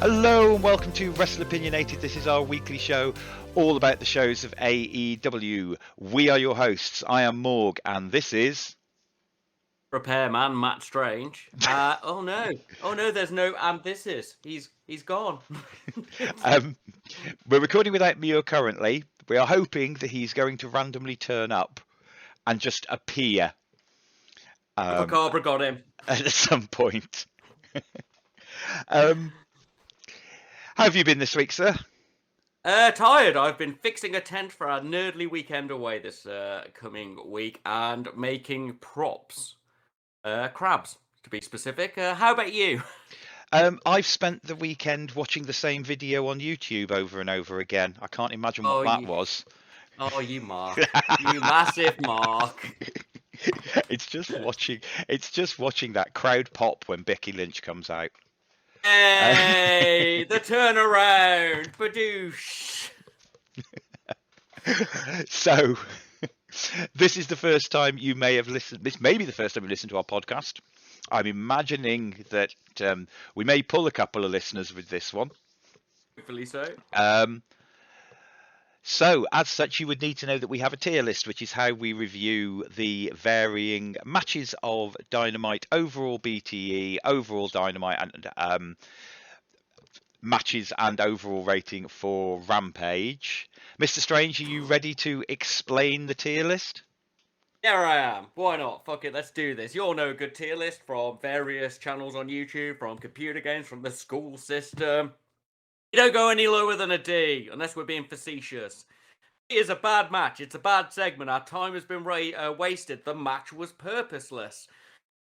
Hello and welcome to Wrestleopinionated. This is our weekly show all about the shows of AEW. We are your hosts. I am Morg and this is... Repairman Matt Strange. Oh no, there's no this is. He's gone. We're recording without Mio currently. We are hoping that he's going to randomly turn up and just appear. Macabre got him. At some point. How have you been this week, sir? Tired. I've been fixing a tent for our nerdly weekend away this coming week and making props. Crabs, to be specific. How about you? I've spent the weekend watching the same video on YouTube over and over again. I can't imagine what that was. Oh, you Mark. You massive Mark. It's just watching that crowd pop when Becky Lynch comes out. Hey, the turnaround, badoosh. So, this is the first time you may have listened. This may be the first time you listened to our podcast. I'm imagining that we may pull a couple of listeners with this one. Hopefully so. So, as such, you would need to know that we have a tier list, which is how we review the varying matches of Dynamite, overall BTE, overall Dynamite, and matches and overall rating for Rampage. Mr. Strange, are you ready to explain the tier list? Yeah, I am. Why not? Fuck it, let's do this. You all know a good tier list from various channels on YouTube, from computer games, from the school system. You don't go any lower than a D, unless we're being facetious. It is a bad match. It's a bad segment. Our time has been wasted. The match was purposeless.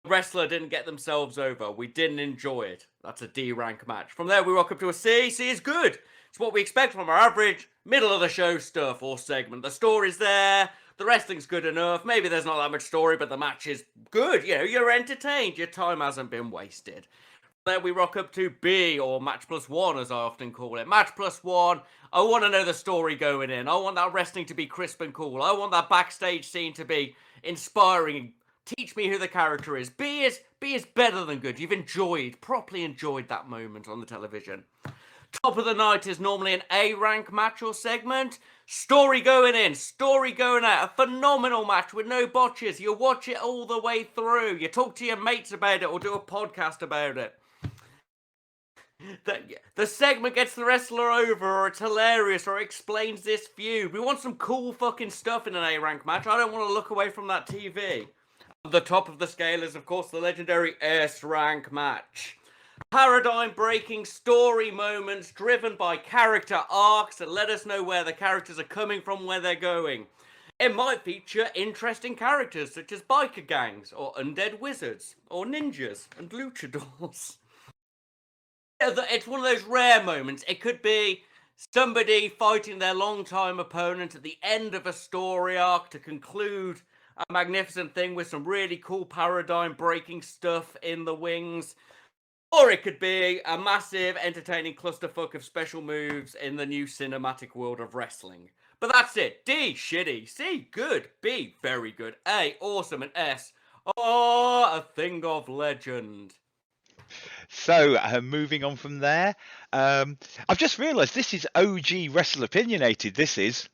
The wrestler didn't get themselves over. We didn't enjoy it. That's a D rank match. From there, we rock up to a C. C is good. It's what we expect from our average, middle of the show stuff or segment. The story's there. The wrestling's good enough. Maybe there's not that much story, but the match is good. You know, you're entertained. Your time hasn't been wasted. There we rock up to B, or match plus one, as I often call it. Match plus one. I want to know the story going in. I want that wrestling to be crisp and cool. I want that backstage scene to be inspiring. Teach me who the character is. B is better than good. You've properly enjoyed that moment on the television. Top of the night is normally an A rank match or segment. Story going in, story going out. A phenomenal match with no botches. You watch it all the way through. You talk to your mates about it or do a podcast about it. The segment gets the wrestler over, or it's hilarious, or it explains this feud. We want some cool fucking stuff in an A-rank match. I don't want to look away from that TV. The top of the scale is, of course, the legendary S-rank match. Paradigm-breaking story moments driven by character arcs that let us know where the characters are coming from, where they're going. It might feature interesting characters such as biker gangs, or undead wizards, or ninjas and luchadors. It's one of those rare moments. It could be somebody fighting their long-time opponent at the end of a story arc to conclude a magnificent thing with some really cool paradigm-breaking stuff in the wings. Or it could be a massive, entertaining clusterfuck of special moves in the new cinematic world of wrestling. But that's it. D, shitty. C, good. B, very good. A, awesome. And S, a thing of legend. So, moving on from there, I've just realised this is OG Wrestleopinionated. This is.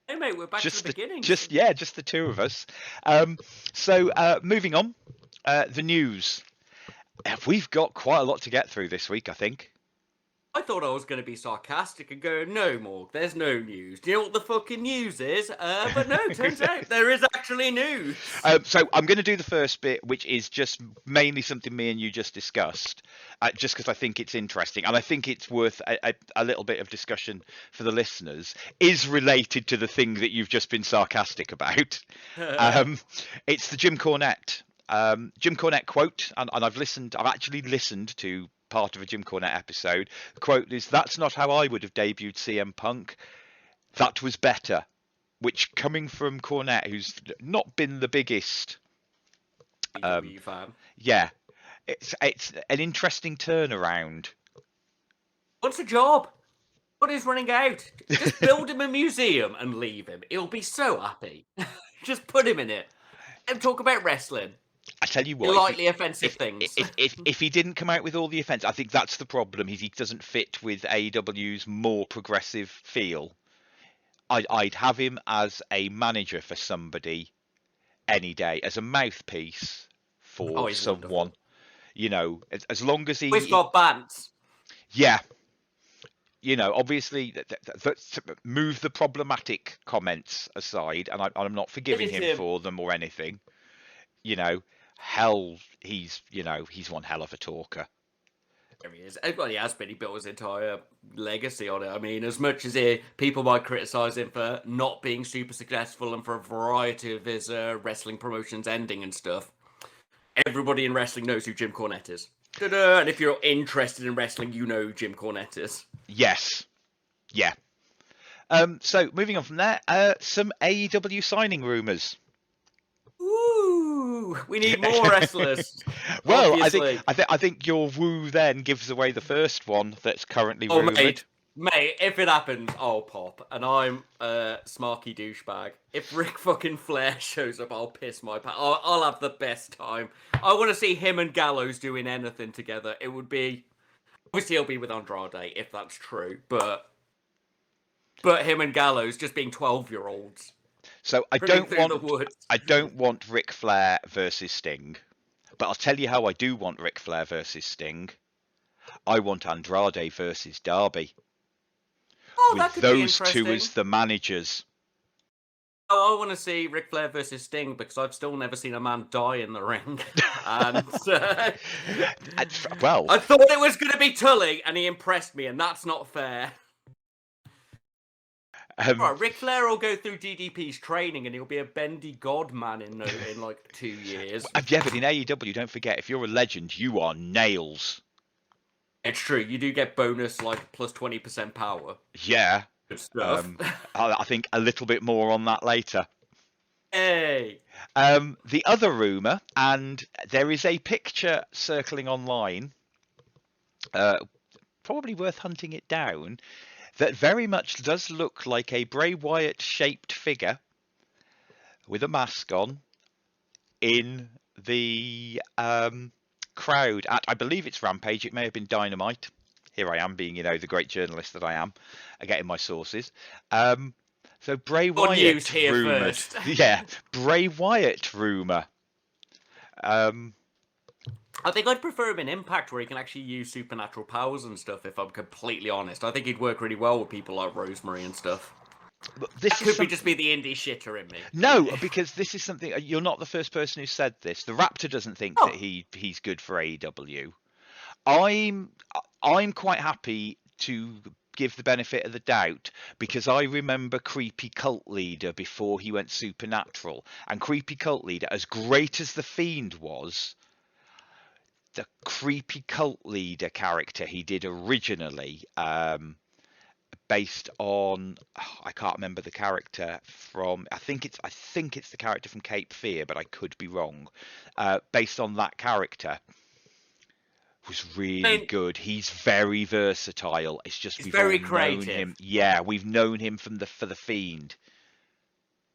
Hey mate, we're back to the beginning. Just the two of us. So, moving on, the news. We've got quite a lot to get through this week, I think. I thought I was going to be sarcastic and go, no, Morg, there's no news. Do you know what the fucking news is? But no, turns out there is actually news. So I'm going to do the first bit, which is just mainly something me and you just discussed, just because I think it's interesting. And I think it's worth a little bit of discussion for the listeners, is related to the thing that you've just been sarcastic about. It's the Jim Cornette. Jim Cornette quote, and I've actually listened to part of a Jim Cornette episode. The quote is, "That's not how I would have debuted CM Punk. That was better." Which, coming from Cornette, who's not been the biggest fan. Yeah, it's an interesting turnaround. What's a job? What is running out? Just build him a museum and leave him. He'll be so happy. Just put him in it and talk about wrestling. I tell you what, Lightly offensive things. If he didn't come out with all the offense, I think that's the problem. He doesn't fit with AEW's more progressive feel. I'd have him as a manager for somebody any day, as a mouthpiece for someone. Wonderful. You know, as long as he's got bands. Yeah. You know, obviously, move the problematic comments aside, and I'm not forgiving him for them or anything. You know, hell, he's one hell of a talker. There he is. Well, he has been. He built his entire legacy on it. I mean, as much as people might criticise him for not being super successful and for a variety of his wrestling promotions ending and stuff, everybody in wrestling knows who Jim Cornette is. Ta-da! And if you're interested in wrestling, you know who Jim Cornette is. Yes. Yeah. So, moving on from there, some AEW signing rumours. Ooh, we need more wrestlers. Well, I think your woo then gives away the first one that's currently rumoured. Mate, if it happens, I'll pop. And I'm a smarky douchebag. If Ric fucking Flair shows up, I'll piss my pants. I'll have the best time. I want to see him and Gallows doing anything together. It would be... Obviously, he'll be with Andrade, if that's true. But him and Gallows just being 12-year-olds. So I don't want Ric Flair versus Sting. But I'll tell you how I do want Ric Flair versus Sting. I want Andrade versus Darby. Oh, with those two as the managers. Oh, I want to see Ric Flair versus Sting because I've still never seen a man die in the ring. And well, I thought it was going to be Tully, and he impressed me, and that's not fair. Right, Ric Flair will go through DDP's training, and he'll be a bendy god man in like 2 years. Yeah, but in AEW, don't forget, if you're a legend, you are nails. It's true. You do get bonus, like, plus 20% power. Yeah. Good stuff. I think a little bit more on that later. Hey! The other rumour, and there is a picture circling online, probably worth hunting it down, that very much does look like a Bray Wyatt-shaped figure with a mask on in the... crowd at, I believe it's Rampage, it may have been Dynamite. Here I am being, the great journalist that I am, getting my sources. So Bray Wyatt rumoured. Yeah, Bray Wyatt rumour. I think I'd prefer him in Impact where he can actually use supernatural powers and stuff, if I'm completely honest. I think he'd work really well with people like Rosemary and stuff. This could just be the indie shitter in me. No, because this is something... You're not the first person who said this. The Raptor doesn't think that he's good for AEW. I'm quite happy to give the benefit of the doubt because I remember Creepy Cult Leader before he went supernatural. And Creepy Cult Leader, as great as The Fiend was, the Creepy Cult Leader character he did originally... based on I can't remember the character from I think it's the character from Cape Fear, but I could be wrong. Based on that character was really good. He's very versatile. It's just we've very creative. Known him. Yeah, we've known him for the Fiend.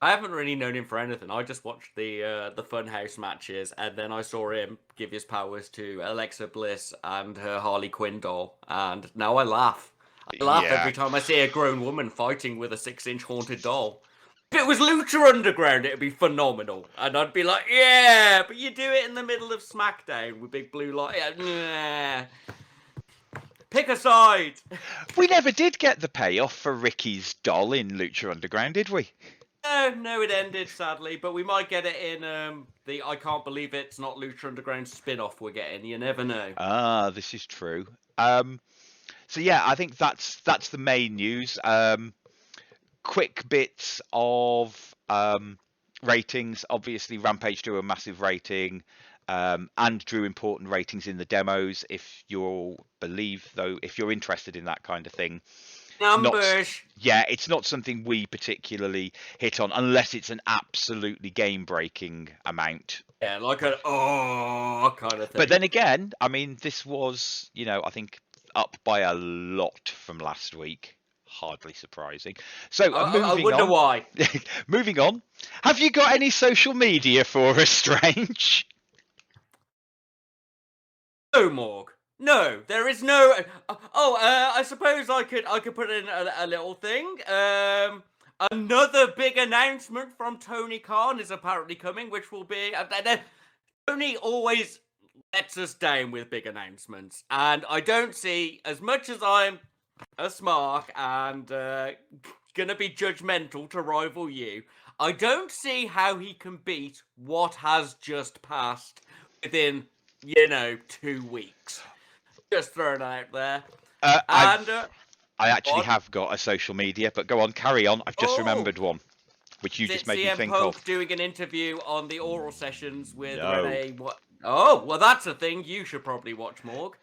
I haven't really known him for anything. I just watched the Funhouse matches, and then I saw him give his powers to Alexa Bliss and her Harley Quinn doll, and now I laugh. I laugh every time I see a grown woman fighting with a 6-inch haunted doll. If it was Lucha Underground, it'd be phenomenal. And I'd be like, yeah, but you do it in the middle of SmackDown with big blue light. Yeah, pick a side. We never did get the payoff for Ricky's doll in Lucha Underground, did we? No, it ended, sadly. But we might get it in the I Can't Believe It's Not Lucha Underground spin-off we're getting. You never know. Ah, this is true. So yeah, I think that's the main news. Quick bits of ratings. Obviously, Rampage drew a massive rating and drew important ratings in the demos. If you're interested in that kind of thing. Numbers. It's not something we particularly hit on unless it's an absolutely game-breaking amount. Yeah, like an kind of thing. But then again, I mean, this was, I think, up by a lot from last week. Hardly surprising. So, I wonder why. Moving on. Have you got any social media for us, Strange? No, Morg. No, there is no. I suppose I could put in a little thing. Another big announcement from Tony Khan is apparently coming, which will be. Tony always lets us down with big announcements, and I don't see, as much as I'm a smark and gonna be judgmental to rival you, I don't see how he can beat what has just passed within 2 weeks. Just throwing it out there. I actually have got a social media, but go on, carry on. I've just remembered one, which you just made me think Punk of. doing an interview on the oral sessions with No. Renee. What? Oh, well, that's a thing you should probably watch, Morg.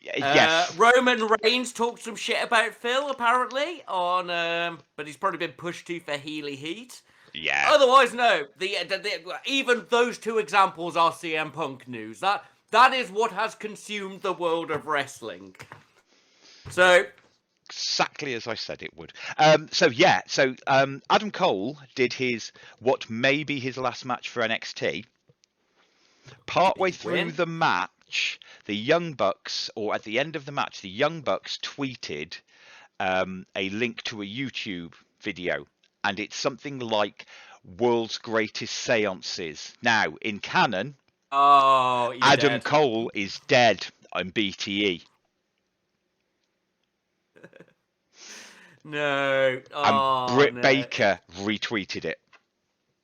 Yes. Roman Reigns talked some shit about Phil, apparently, on but he's probably been pushed to for Healy Heat. Yeah. Otherwise, no. Even those two examples are CM Punk news. That is what has consumed the world of wrestling. So, exactly as I said it would. So Adam Cole did what may be his last match for NXT. Partway through the match, the Young Bucks, or at the end of the match, the Young Bucks tweeted a link to a YouTube video, and it's something like "World's Greatest Seances." Now, in canon, Adam Cole is dead on BTE. No. And Britt Baker retweeted it.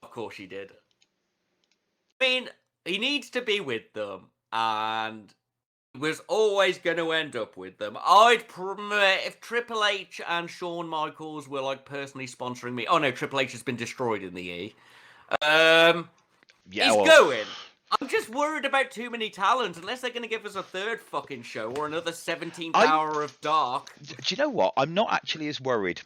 Of course he did. I mean, he needs to be with them, and was always going to end up with them. I'd promote if Triple H and Shawn Michaels were personally sponsoring me. Oh no, Triple H has been destroyed in the E. He's going. I'm just worried about too many talents, unless they're going to give us a third fucking show or another 17th hour of dark. Do you know what? I'm not actually as worried.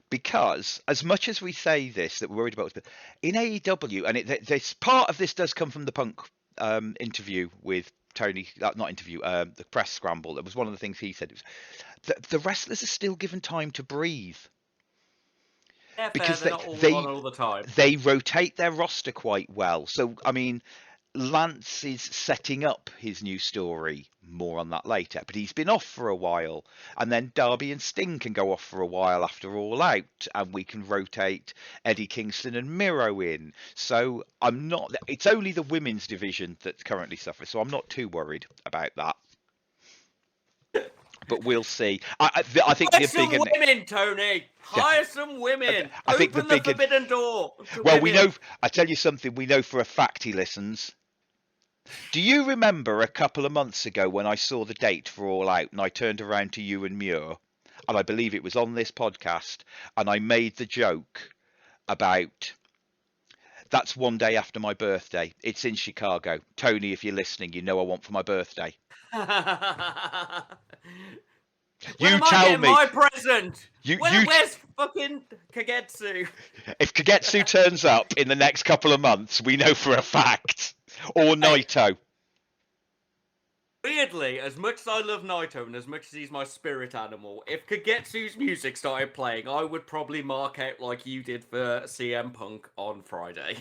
Because as much as we say this, that we're worried about in AEW, and this part of this does come from the Punk interview with Tony, not interview, the press scramble. That was one of the things he said. It was, the wrestlers are still given time to breathe. Yeah, because they're not on all the time. They rotate their roster quite well. So, I mean, Lance is setting up his new story. More on that later. But he's been off for a while. And then Darby and Sting can go off for a while after All Out. And we can rotate Eddie Kingston and Miro in. So I'm not... It's only the women's division that currently suffers. So I'm not too worried about that. But we'll see. I think Hire some women, Tony. Hire some women. I think Open the forbidden door. Well, we know. I tell you something. We know for a fact he listens. Do you remember a couple of months ago when I saw the date for All Out and I turned around to you and Muir, and I believe it was on this podcast, and I made the joke about that's one day after my birthday. It's in Chicago. Tony, if you're listening, you know I want for my birthday. You tell me. My present. Where's fucking Kagetsu? If Kagetsu turns up in the next couple of months, we know for a fact. Or Naito. Weirdly, as much as I love Naito and as much as he's my spirit animal, if Kagetsu's music started playing, I would probably mark out like you did for CM Punk on Friday.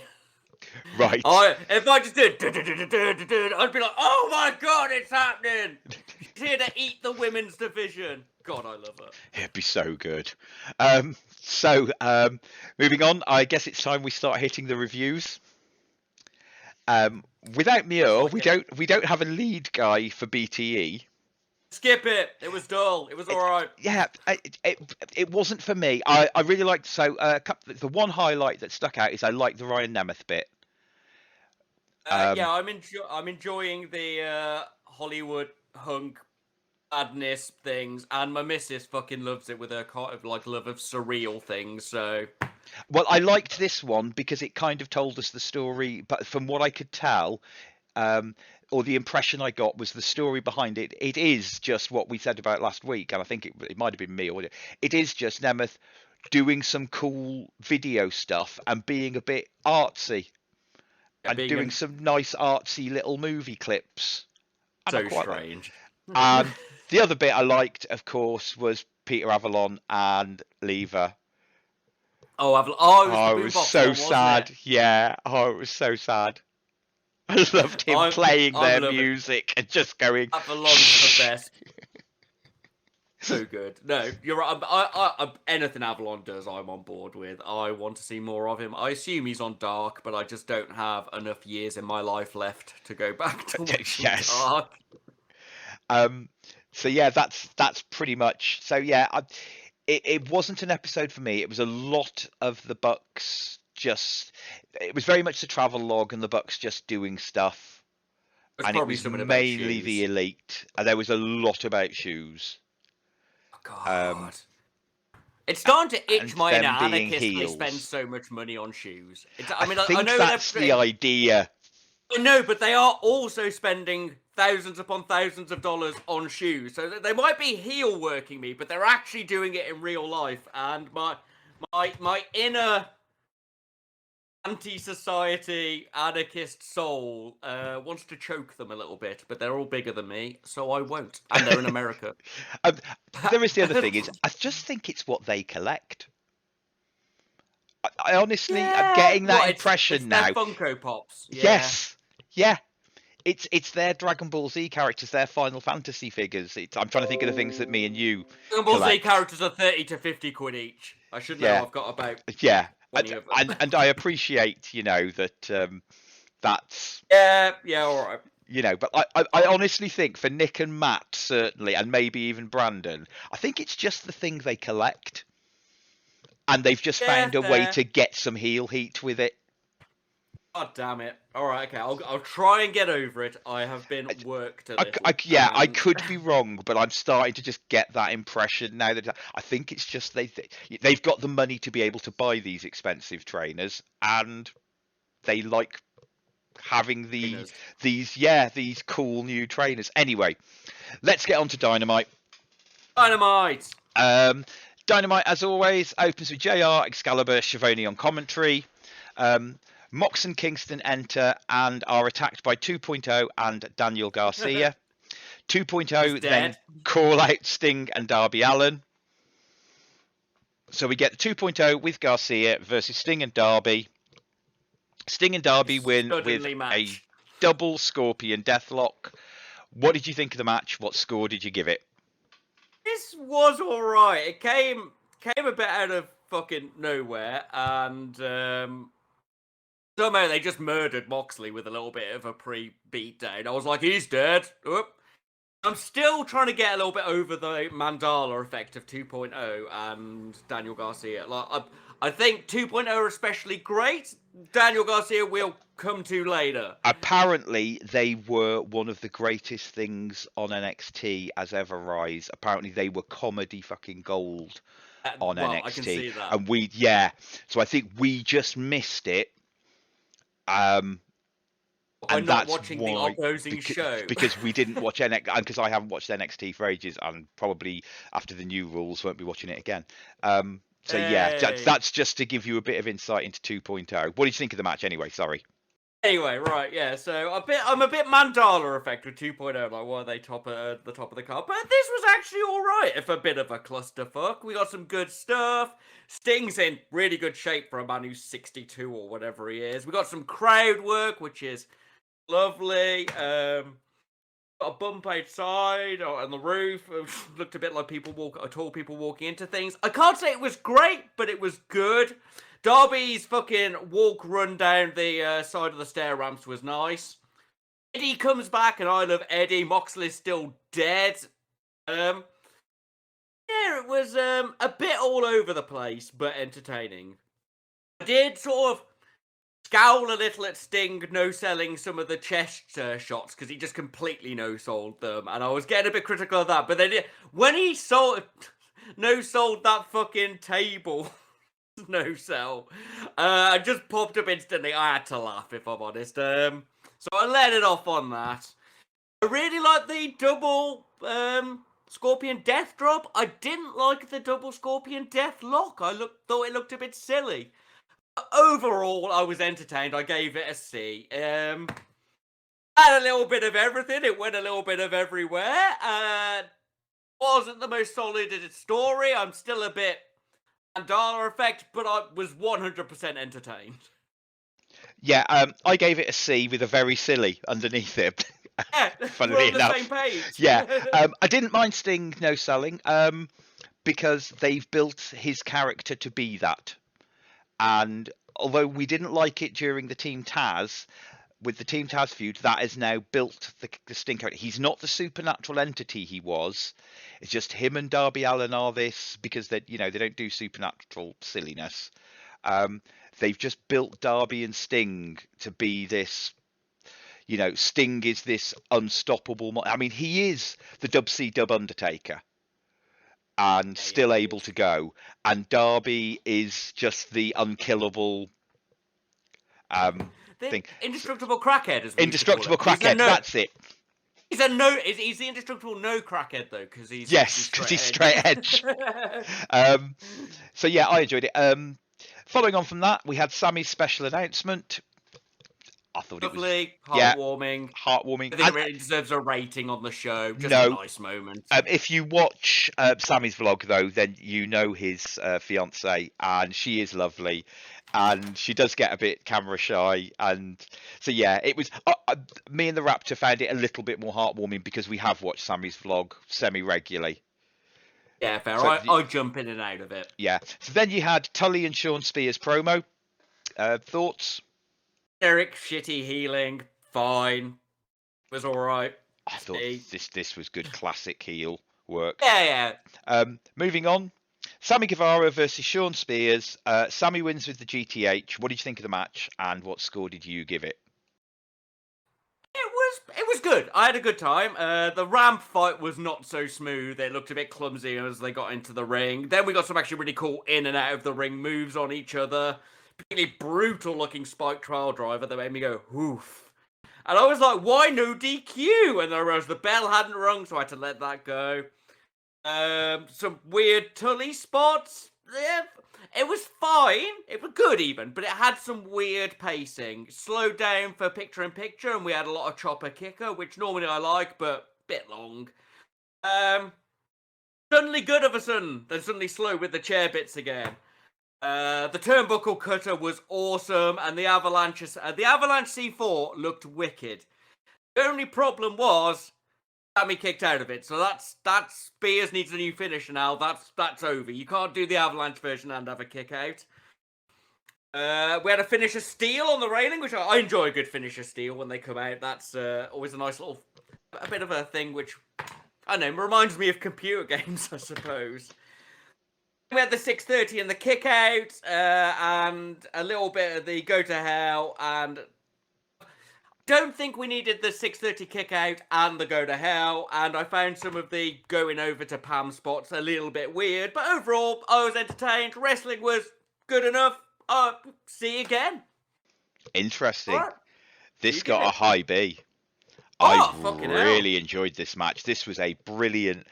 Right. If I just did, I'd be like, oh my god, it's happening! She's here to eat the women's division. God, I love her. It'd be so good. Moving on, I guess it's time we start hitting the reviews. Without Muir, we don't have a lead guy for BTE. Skip it. It was dull. It was all right. Yeah, it wasn't for me. I really liked. So the one highlight that stuck out is I like the Ryan Nemeth bit. Yeah, I'm enjoying the Hollywood hunk madness things, and my missus fucking loves it with her kind of love of surreal things. So, well, I liked this one because it kind of told us the story, but from what I could tell, or the impression I got was the story behind it. It is just what we said about last week, and I think it might have been me, or it is just Nemeth doing some cool video stuff and being a bit artsy. And doing some nice artsy little movie clips. So strange. And the other bit I liked, of course, was Peter Avalon and Lever. Oh, Avalon! Oh, it was so sad. Yeah. Oh, it was so sad. I loved him playing their loving music and just going. Avalon's the best. So good. No, you're right. Anything Avalon does, I'm on board with. I want to see more of him. I assume he's on Dark, but I just don't have enough years in my life left to go back to watching Dark. So yeah, that's pretty much. So yeah, it wasn't an episode for me. It was a lot of the Bucks it was very much the travel log and the Bucks just doing stuff. And it was mainly the Elite. And there was a lot about shoes. God. It's starting to itch my inner anarchist they spend so much money on shoes. I think that's the idea. I know, but they are also spending thousands upon thousands of dollars on shoes. So they might be heel working me, but they're actually doing it in real life. And my inner anti-society anarchist soul wants to choke them a little bit, but they're all bigger than me, so I won't. And they're in America. There is the other thing is, I just think it's what they collect. I honestly, I'm getting that impression it's now. Their Funko Pops. Yeah. Yes, yeah. It's their Dragon Ball Z characters, their Final Fantasy figures. I'm trying to think of the things that me and you Dragon Ball Z characters are 30 to 50 quid each. I should know I've got about. Yeah. And I appreciate, that that's... Yeah, all right. But I honestly think for Nick and Matt, certainly, and maybe even Brandon, I think it's just the thing they collect. And they've just found a way to get some heel heat with it. God damn it. All right, okay. I'll try and get over it. I have been worked a little. I could be wrong, but I'm starting to just get that impression now that I think it's just they've got the money to be able to buy these expensive trainers, and they like having these cool new trainers. Anyway, let's get on to Dynamite. Dynamite, as always, opens with JR, Excalibur, Schiavone on commentary. Mox and Kingston enter and are attacked by 2.0 and Daniel Garcia. 2.0 then call out Sting and Darby Allin. So we get the 2.0 with Garcia versus Sting and Darby. Sting and Darby win with a double Scorpion Deathlock. What did you think of the match? What score did you give it? This was alright. It came a bit out of fucking nowhere, and somehow they just murdered Moxley with a little bit of a pre-beat down. I was like, he's dead. Oop. I'm still trying to get a little bit over the Mandala effect of 2.0 and Daniel Garcia. I think 2.0 are especially great. Daniel Garcia we'll come to later. Apparently, they were one of the greatest things on NXT as ever rise. Apparently, they were comedy fucking gold on NXT. I can see that. And so I think we just missed it. I'm not watching the opposing show because we didn't watch NXT, and because I haven't watched NXT for ages, and probably after the new rules won't be watching it again. That's just to give you a bit of insight into 2.0. What did you think of the match anyway? Sorry. Anyway, right, yeah. So I'm a bit Mandala effect with 2.0. Like, why are they the top of the card? But this was actually all right. If a bit of a clusterfuck, we got some good stuff. Sting's in really good shape for a man who's 62 or whatever he is. We got some crowd work, which is lovely. Got a bump outside on the roof. It looked a bit like tall people walking into things. I can't say it was great, but it was good. Darby's fucking run down the side of the stair ramps was nice. Eddie comes back, and I love Eddie. Moxley's still dead. It was a bit all over the place, but entertaining. I did sort of scowl a little at Sting no-selling some of the chest shots, because he just completely no-sold them, and I was getting a bit critical of that, but when he no-sold that fucking table... no-sell. I just popped up instantly. I had to laugh, if I'm honest. So I let it off on that. I really like the double Scorpion Death Drop. I didn't like the double Scorpion Death Lock. Thought it looked a bit silly. But overall, I was entertained. I gave it a C. Had a little bit of everything. It went a little bit of everywhere. Wasn't the most solid story. I'm still a bit Mandala effect, but I was 100% entertained. Yeah, I gave it a C with a very silly underneath it. Yeah, Funnily we're on the enough. same page. Yeah, I didn't mind Sting no selling, because they've built his character to be that. And although we didn't like it during the Team Taz, with the Team Taz feud, that has now built the Sting character. He's not the supernatural entity he was. It's just him and Darby Allin are this because they don't do supernatural silliness. They've just built Darby and Sting to be this. Sting is this unstoppable. I mean, he is the Dub C Dub Undertaker, and still able to go. And Darby is just the unkillable. Thing. Indestructible crackhead, as we Indestructible crackhead. That's it. He's the indestructible no crackhead though, because he's straight edge. So yeah, I enjoyed it. Following on from that, we had Sammy's special announcement. I thought lovely, it was heartwarming. Heartwarming. I think it really deserves a rating on the show. Just a nice moment. If you watch Sammy's vlog though, then you know his fiance, and she is lovely. And she does get a bit camera shy, and so yeah, it was. Me and the Raptor found it a little bit more heartwarming because we have watched Sammy's vlog semi-regularly. Yeah, fair. So, I jump in and out of it. Yeah. So then you had Tully and Sean Spears promo. Thoughts? Eric, shitty healing, fine. Was all right. I thought this was good classic heel work. Yeah. Moving on. Sammy Guevara versus Sean Spears. Sammy wins with the GTH. What did you think of the match, and what score did you give it? It was good. I had a good time. The ramp fight was not so smooth. It looked a bit clumsy as they got into the ring. Then we got some actually really cool in and out of the ring moves on each other. Really brutal looking spike trial driver that made me go, oof. And I was like, why no DQ? And then I realized the bell hadn't rung, so I had to let that go. Some weird Tully spots. Yeah, it was fine. It was good even, but it had some weird pacing. Slowed down for picture-in-picture, and we had a lot of chopper kicker, which normally I like, but a bit long. Suddenly good of a sudden, then suddenly slow with the chair bits again. The turnbuckle cutter was awesome, and the Avalanche C4 looked wicked. The only problem was Sammy kicked out of it, so that's Spears needs a new finisher now. That's over. You can't do the Avalanche version and have a kick out. We had a finisher steal on the railing, which I enjoy a good finisher steal when they come out. That's always a nice little a bit of a thing, which I don't know, reminds me of computer games, I suppose. We had the 630 and the kick out, and a little bit of the go to hell, and don't think we needed the 630 kick out and the go to hell, and I found some of the going over to Pam spots a little bit weird, but overall I was entertained. Wrestling was good enough. See you again. Interesting. Right. This got a high B. I really enjoyed this match. This was a brilliant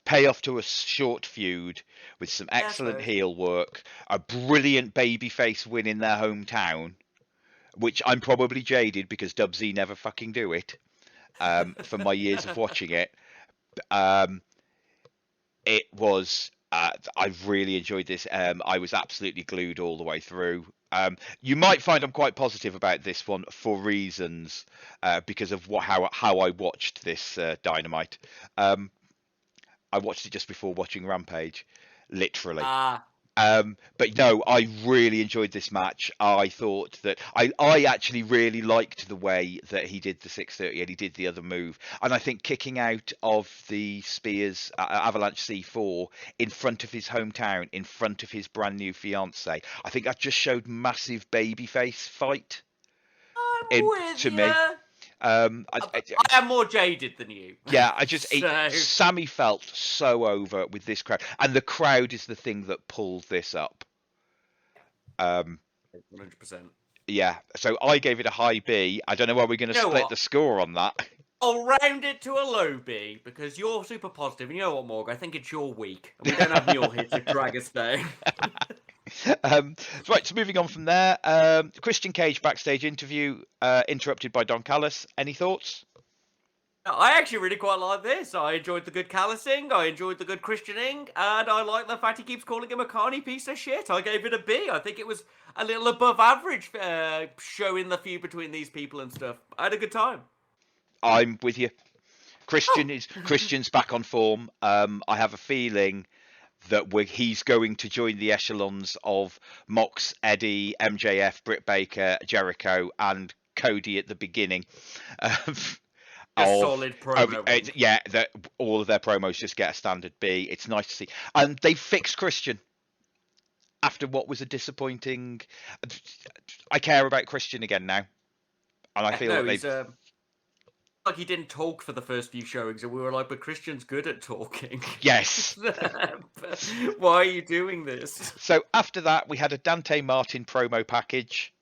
payoff to a short feud with some excellent heel work, a brilliant babyface win in their hometown, which I'm probably jaded because Dub Z never fucking do it, from my years of watching it. It was, I really enjoyed this. I was absolutely glued all the way through. You might find I'm quite positive about this one for reasons, because of how I watched this Dynamite. I watched it just before watching Rampage, literally. But no, I really enjoyed this match. I thought that I actually really liked the way that he did the 630 and he did the other move. And I think kicking out of the Spears Avalanche C4 in front of his hometown, in front of his brand new fiance, I think that just showed massive babyface fight to me. I am more jaded than you. Yeah, Sammy felt so over with this crowd, and the crowd is the thing that pulls this up. 100%. Yeah, so I gave it a high B. I don't know where we're going to split the score on that. I'll round it to a low B because you're super positive, and you know what, Morg? I think it's your week, and we don't have Mule here to drag us down. Right, so moving on from there, Christian Cage backstage interview interrupted by Don Callis. Any thoughts? I actually really quite like this. I enjoyed the good callousing, I enjoyed the good Christianing, and I like the fact he keeps calling him a carny piece of shit. I gave it a B. I think it was a little above average showing the feud between these people and stuff. I had a good time. I'm with you. Christian's back on form. I have a feeling that he's going to join the echelons of Mox, Eddie, MJF, Britt Baker, Jericho, and Cody at the beginning. Solid promo. All of their promos just get a standard B. It's nice to see. And they fixed Christian after what was a disappointing. I care about Christian again now, and I feel like they've. Like he didn't talk for the first few showings, and we were like, "But Christian's good at talking." Yes. Why are you doing this? So after that, we had a Dante Martin promo package.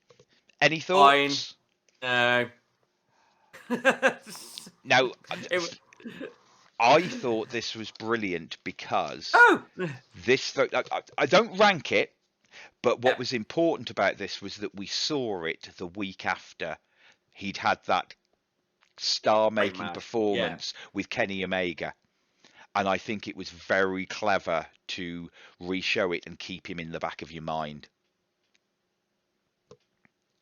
Any thoughts? Fine. No. I thought this was brilliant because this. I don't rank it, but what was important about this was that we saw it the week after he'd had that star-making performance with Kenny Omega, and I think it was very clever to re-show it and keep him in the back of your mind.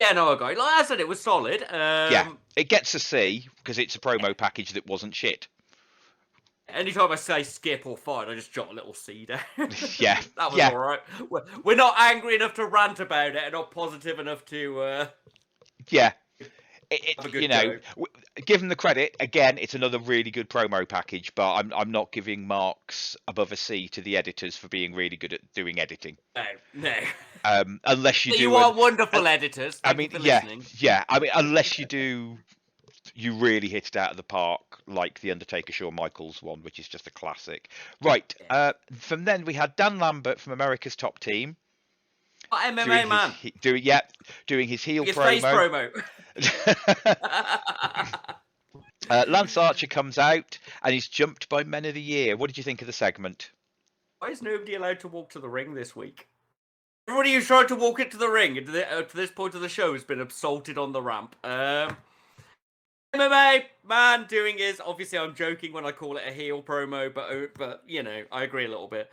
Yeah, no, I agree. Like I said, it was solid. It gets a C because it's a promo package that wasn't shit. Anytime I say skip or fine, I just jot a little C down. Yeah, that was all right. We're not angry enough to rant about it, and not positive enough to. Give him the credit. Again, it's another really good promo package, but I'm not giving marks above a C to the editors for being really good at doing editing. No. Unless you do. You are wonderful editors. Thank you for listening. I mean, unless you really hit it out of the park, like the Undertaker Shawn Michaels one, which is just a classic. Right. From then we had Dan Lambert from America's Top Team. MMA man. Doing his heel his promo. Face promo. Lance Archer comes out and he's jumped by Men of the Year. What did you think of the segment? Why is nobody allowed to walk to the ring this week? Everybody who's tried to walk into the ring to this point of the show has been assaulted on the ramp. MMA man doing his, obviously I'm joking when I call it a heel promo, but you know, I agree a little bit.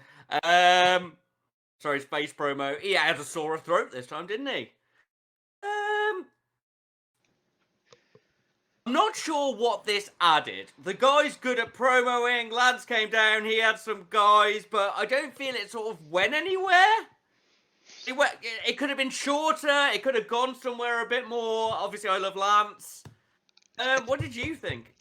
Sorry, his face promo. He had a sore throat this time, didn't he? I'm not sure what this added. The guy's good at promoing. Lance came down. He had some guys, but I don't feel it sort of went anywhere. It could have been shorter. It could have gone somewhere a bit more. Obviously, I love Lance. What did you think?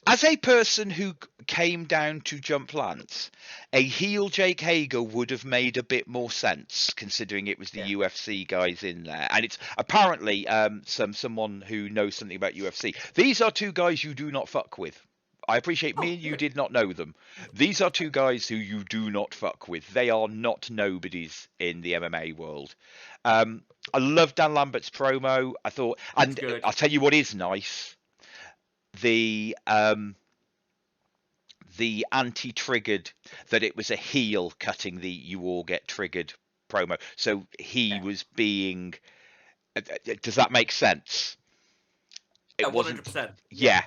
As a person who came down to jump Lance, a heel Jake Hager would have made a bit more sense, considering it was the UFC guys in there. And it's apparently someone who knows something about UFC. These are two guys you do not fuck with. I appreciate me and you did not know them. These are two guys who you do not fuck with. They are not nobodies in the MMA world. I love Dan Lambert's promo. I thought, and I'll tell you what is nice. The anti-triggered, that it was a heel cutting the "you all get triggered" promo. So he was being. Does that make sense? It 100%. Yeah,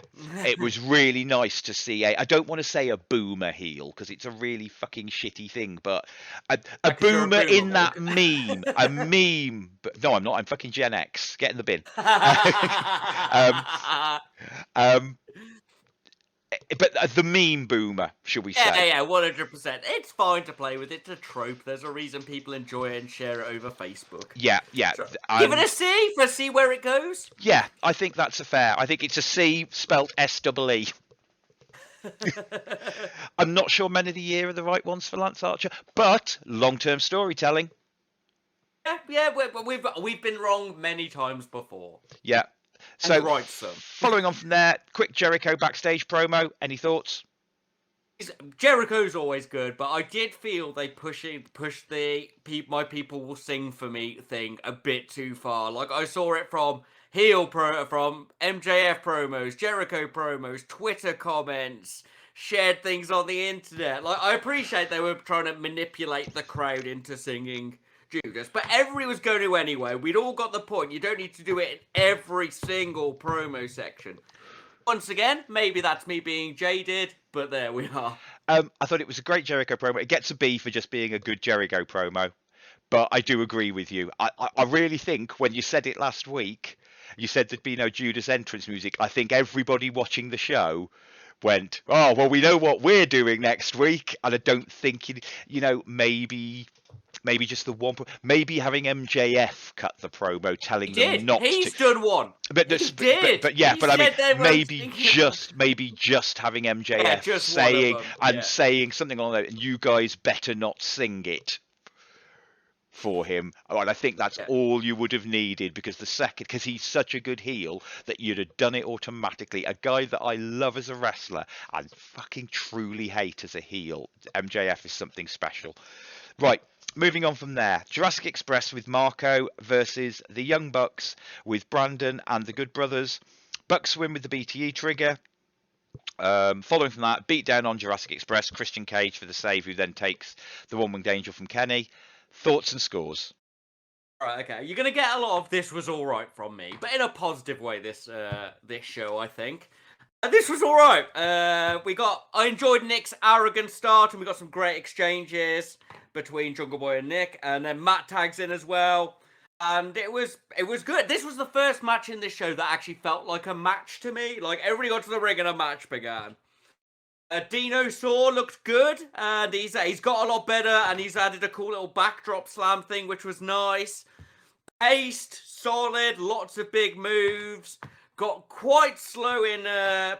it was really nice to see I don't want to say a boomer heel because it's a really fucking shitty thing, but a boomer in that meme, a meme. But no, I'm not. I'm fucking Gen X. Get in the bin. But the meme boomer, should we say? Yeah, 100%. It's fine to play with. It's a trope. There's a reason people enjoy it and share it over Facebook. Yeah. So, give it a C for see where it goes. Yeah, I think that's fair. I think it's a C spelt S-E-E. I'm not sure Men of the Year are the right ones for Lance Archer, but long-term storytelling. Yeah, we've been wrong many times before. Yeah. So, following on from there, quick Jericho backstage promo. Any thoughts? Jericho's always good, but I did feel they pushed the "my people will sing for me" thing a bit too far. Like I saw it from from MJF promos, Jericho promos, Twitter comments, shared things on the internet. Like I appreciate they were trying to manipulate the crowd into singing Judas, but everybody was going to anyway. We'd all got the point. You don't need to do it in every single promo section. Once again, maybe that's me being jaded, but there we are. I thought it was a great Jericho promo. It gets a B for just being a good Jericho promo. But I do agree with you. I really think when you said it last week, you said there'd be no Judas entrance music. I think everybody watching the show went, oh, well, we know what we're doing next week. And I don't think, maybe just the one, maybe having MJF cut the promo telling them not He's to. done one. But he did. But yeah, he but I mean, maybe just having MJF saying something along that, and you guys better not sing it for him. And I think that's all you would have needed, because he's such a good heel that you'd have done it automatically. A guy that I love as a wrestler and fucking truly hate as a heel. MJF is something special. Right, moving on from there. Jurassic Express with Marco versus the Young Bucks with Brandon and the Good Brothers. Bucks win with the BTE trigger. Following from that, beat down on Jurassic Express. Christian Cage for the save, who then takes the One-Winged Angel from Kenny. Thoughts and scores? Right, okay. You're gonna get a lot of this was all right from me, but in a positive way. This show, I think. This was all right. I enjoyed Nick's arrogant start, and we got some great exchanges between Jungle Boy and Nick, and then Matt tags in as well, and it was good. This was the first match in this show that actually felt like a match to me. Like, everybody got to the ring and a match began. Dinosaur looked good, and he's got a lot better, and he's added a cool little backdrop slam thing, which was nice. Paced, solid, lots of big moves. Got quite slow in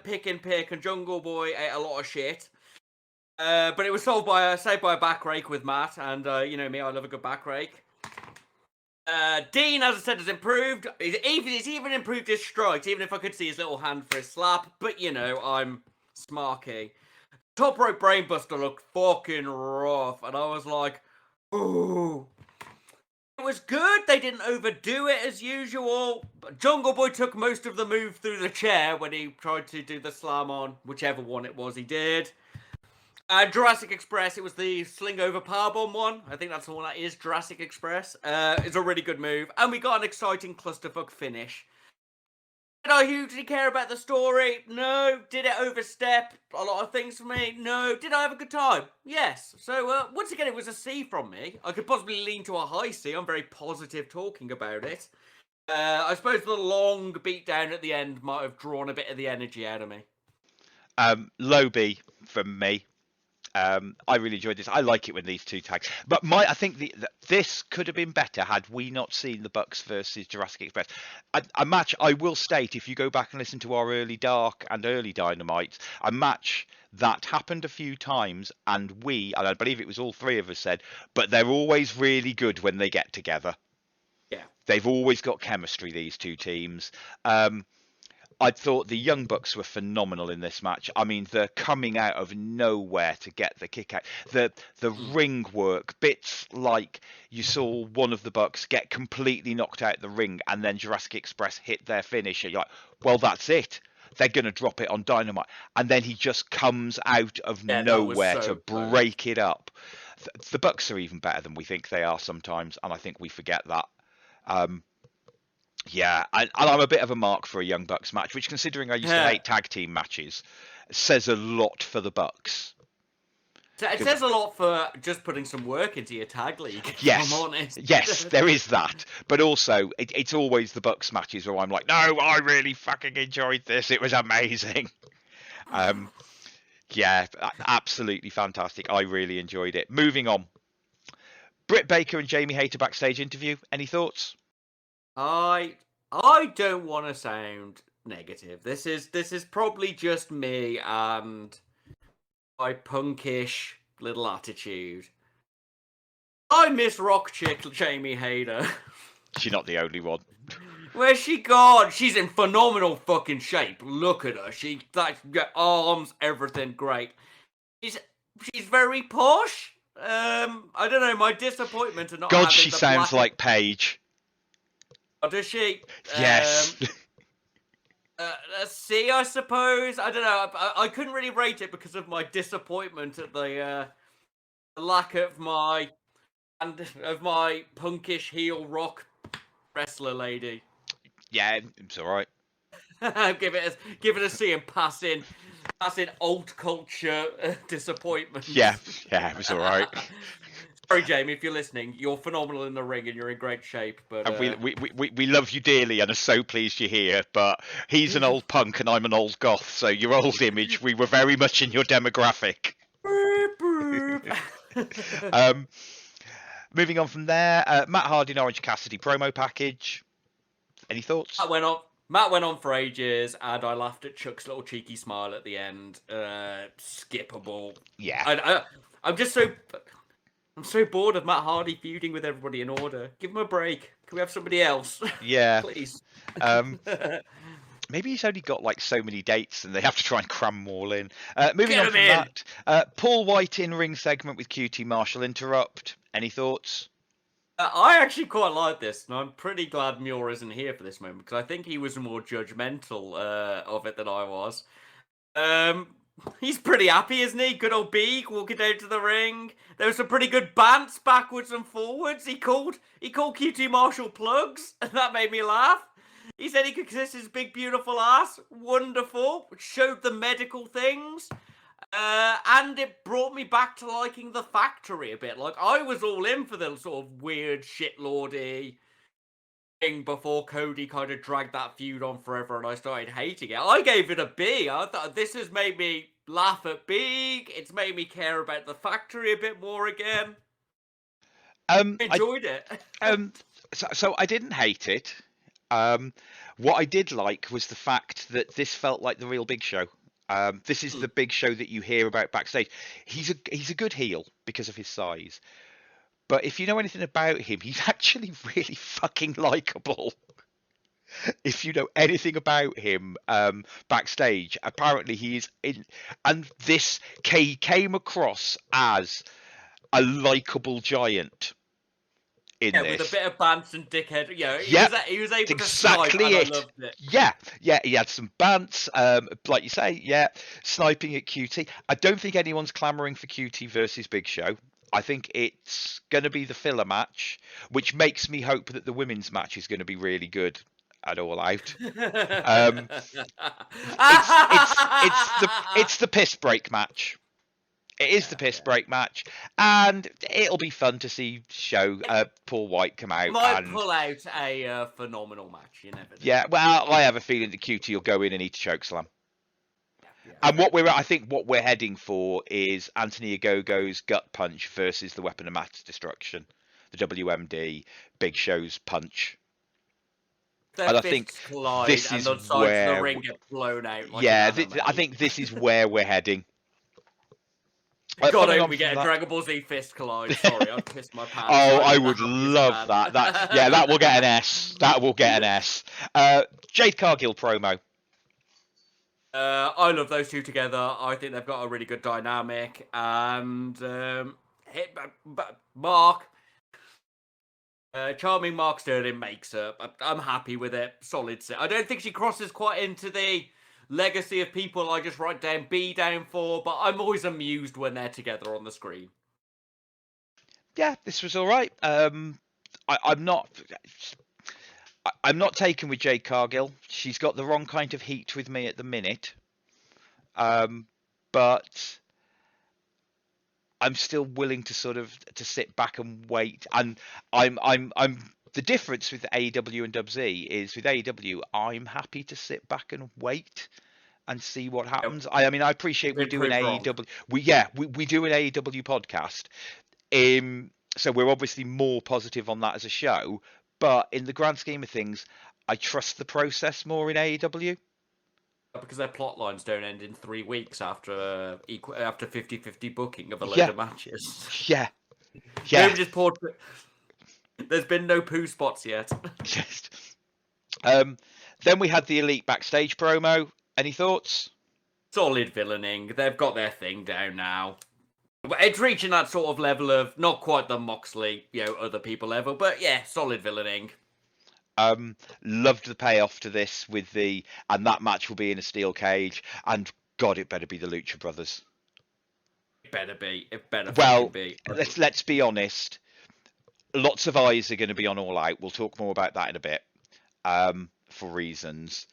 pick and pick, and Jungle Boy ate a lot of shit. But it was saved by a back rake with Matt, and you know me, I love a good back rake. Dean, as I said, has improved. He's even improved his strikes, even if I could see his little hand for his slap. But, you know, I'm smarky. Top rope brainbuster looked fucking rough, and I was like, ooh. It was good. They didn't overdo it as usual. But Jungle Boy took most of the move through the chair when he tried to do the slam on whichever one it was he did. Jurassic Express, it was the sling over powerbomb one. I think that's the one that is Jurassic Express. It's a really good move. And we got an exciting clusterfuck finish. Did I hugely care about the story? No. Did it overstep a lot of things for me? No. Did I have a good time? Yes. So, once again, it was a C from me. I could possibly lean to a high C. I'm very positive talking about it. I suppose the long beatdown at the end might have drawn a bit of the energy out of me. Low B from me. I really enjoyed this. I like it when these two tags. But I think this could have been better had we not seen the Bucks versus Jurassic Express. A match, I will state, if you go back and listen to our early Dark and early Dynamite, a match that happened a few times, and I believe it was all three of us said, but they're always really good when they get together. Yeah. They've always got chemistry, these two teams. I thought the Young Bucks were phenomenal in this match. I mean, they're coming out of nowhere to get the kick out. The ring work, bits like you saw one of the Bucks get completely knocked out the ring, and then Jurassic Express hit their finisher. You're like, well, that's it. They're going to drop it on Dynamite. And then he just comes out of nowhere to break it up. The Bucks are even better than we think they are sometimes, and I think we forget that. Yeah, and I'm a bit of a mark for a Young Bucks match, which, considering I used to hate tag team matches, says a lot for the Bucks. It says a lot for just putting some work into your tag league. Yes, I'm honest. Yes, there is that. But also, it's always the Bucks matches where I'm like, no, I really fucking enjoyed this. It was amazing. Yeah, absolutely fantastic. I really enjoyed it. Moving on. Britt Baker and Jamie Hayter backstage interview. Any thoughts? I don't want to sound negative. This is probably just me and my punkish little attitude. I miss rock chick Jamie Hayter. She's not the only one. Where's she gone? She's in phenomenal fucking shape. Look at her. She got arms, everything great. She's very posh. I don't know. My disappointment at not God, having she sounds like Paige. Oh, does she? Yes. Let's see, I suppose. I don't know. I couldn't really rate it because of my disappointment at the lack of my punkish heel rock wrestler lady. Yeah, it's all right. Give it a C and passing old culture disappointment. Yeah, it was all right. Sorry, Jamie, if you're listening, you're phenomenal in the ring and you're in great shape. But And we love you dearly and are so pleased you're here. But he's an old punk and I'm an old goth, so your old image, we were very much in your demographic. Moving on from there, Matt Hardy and Orange Cassidy promo package. Any thoughts? Matt went on for ages, and I laughed at Chuck's little cheeky smile at the end. Skippable. Yeah. I'm so bored of Matt Hardy feuding with everybody in order. Give him a break. Can we have somebody else? Yeah. Please. Maybe he's only got like so many dates and they have to try and cram them all in. Moving on from that, Paul White in ring segment with QT Marshall interrupt. Any thoughts? I actually quite like this, and I'm pretty glad Muir isn't here for this moment, because I think he was more judgmental of it than I was. He's pretty happy, isn't he? Good old Beak walking down to the ring. There was some pretty good bants backwards and forwards. He called QT Marshall plugs, and that made me laugh. He said he could kiss his big, beautiful ass. Wonderful. Showed the medical things. And it brought me back to liking the Factory a bit. Like, I was all in for the sort of weird shitlordy thing before Cody kind of dragged that feud on forever and I started hating it. I gave it a B. I thought this has made me laugh at Big. It's made me care about the Factory a bit more again. I enjoyed it. So I didn't hate it. What I did like was the fact that this felt like the real Big Show. This is the Big Show that you hear about backstage. He's a good heel because of his size. But if you know anything about him, he's actually really fucking likable. If you know anything about him backstage, apparently he is in, and this came across as a likable giant. With a bit of bants and dickhead. He was able to exactly snipe, it. and I loved it. Yeah, he had some bants, like you say, sniping at QT. I don't think anyone's clamouring for QT versus Big Show. I think it's going to be the filler match, which makes me hope that the women's match is going to be really good at All Out. It's the piss break match. It is the piss break match, and it'll be fun to see Paul White come out. Might pull out a phenomenal match. You never know. Yeah, well, I have a feeling that QT will go in and eat a chokeslam. And I think what we're heading for is Anthony Ogogo's gut punch versus the weapon of mass destruction, the WMD Big Show's punch. And I think this is where the ring get blown out. I think this is where we're heading. God, I hope we get a Dragon Ball Z fist collide. Sorry, I pissed my pants. Oh, I would love that. That will get an S. That will get an S. Jade Cargill promo. I love those two together. I think they've got a really good dynamic. And charming Mark Sterling makes her. I'm happy with it. Solid set. I don't think she crosses quite into the legacy of people I just write down B down for, but I'm always amused when they're together on the screen. Yeah, this was all right. I'm not taken with Jade Cargill. She's got the wrong kind of heat with me at the minute. But I'm still willing to to sit back and wait. And I'm the difference with AEW and WZ is with AEW, I'm happy to sit back and wait and see what happens. I appreciate we do an AEW. We do an AEW podcast. So we're obviously more positive on that as a show. But in the grand scheme of things, I trust the process more in AEW. Because their plot lines don't end in 3 weeks after 50-50 booking of a load of matches. Yeah. There's been no poo spots yet. Just. Then we had the Elite backstage promo. Any thoughts? Solid villaining. They've got their thing down now. It's reaching that sort of level of not quite the Moxley, other people level, but yeah, solid villaining. Loved the payoff to this and that match will be in a steel cage, and God, it better be the Lucha Brothers. It better be. Let's be honest. Lots of eyes are going to be on All Out. We'll talk more about that in a bit, for reasons.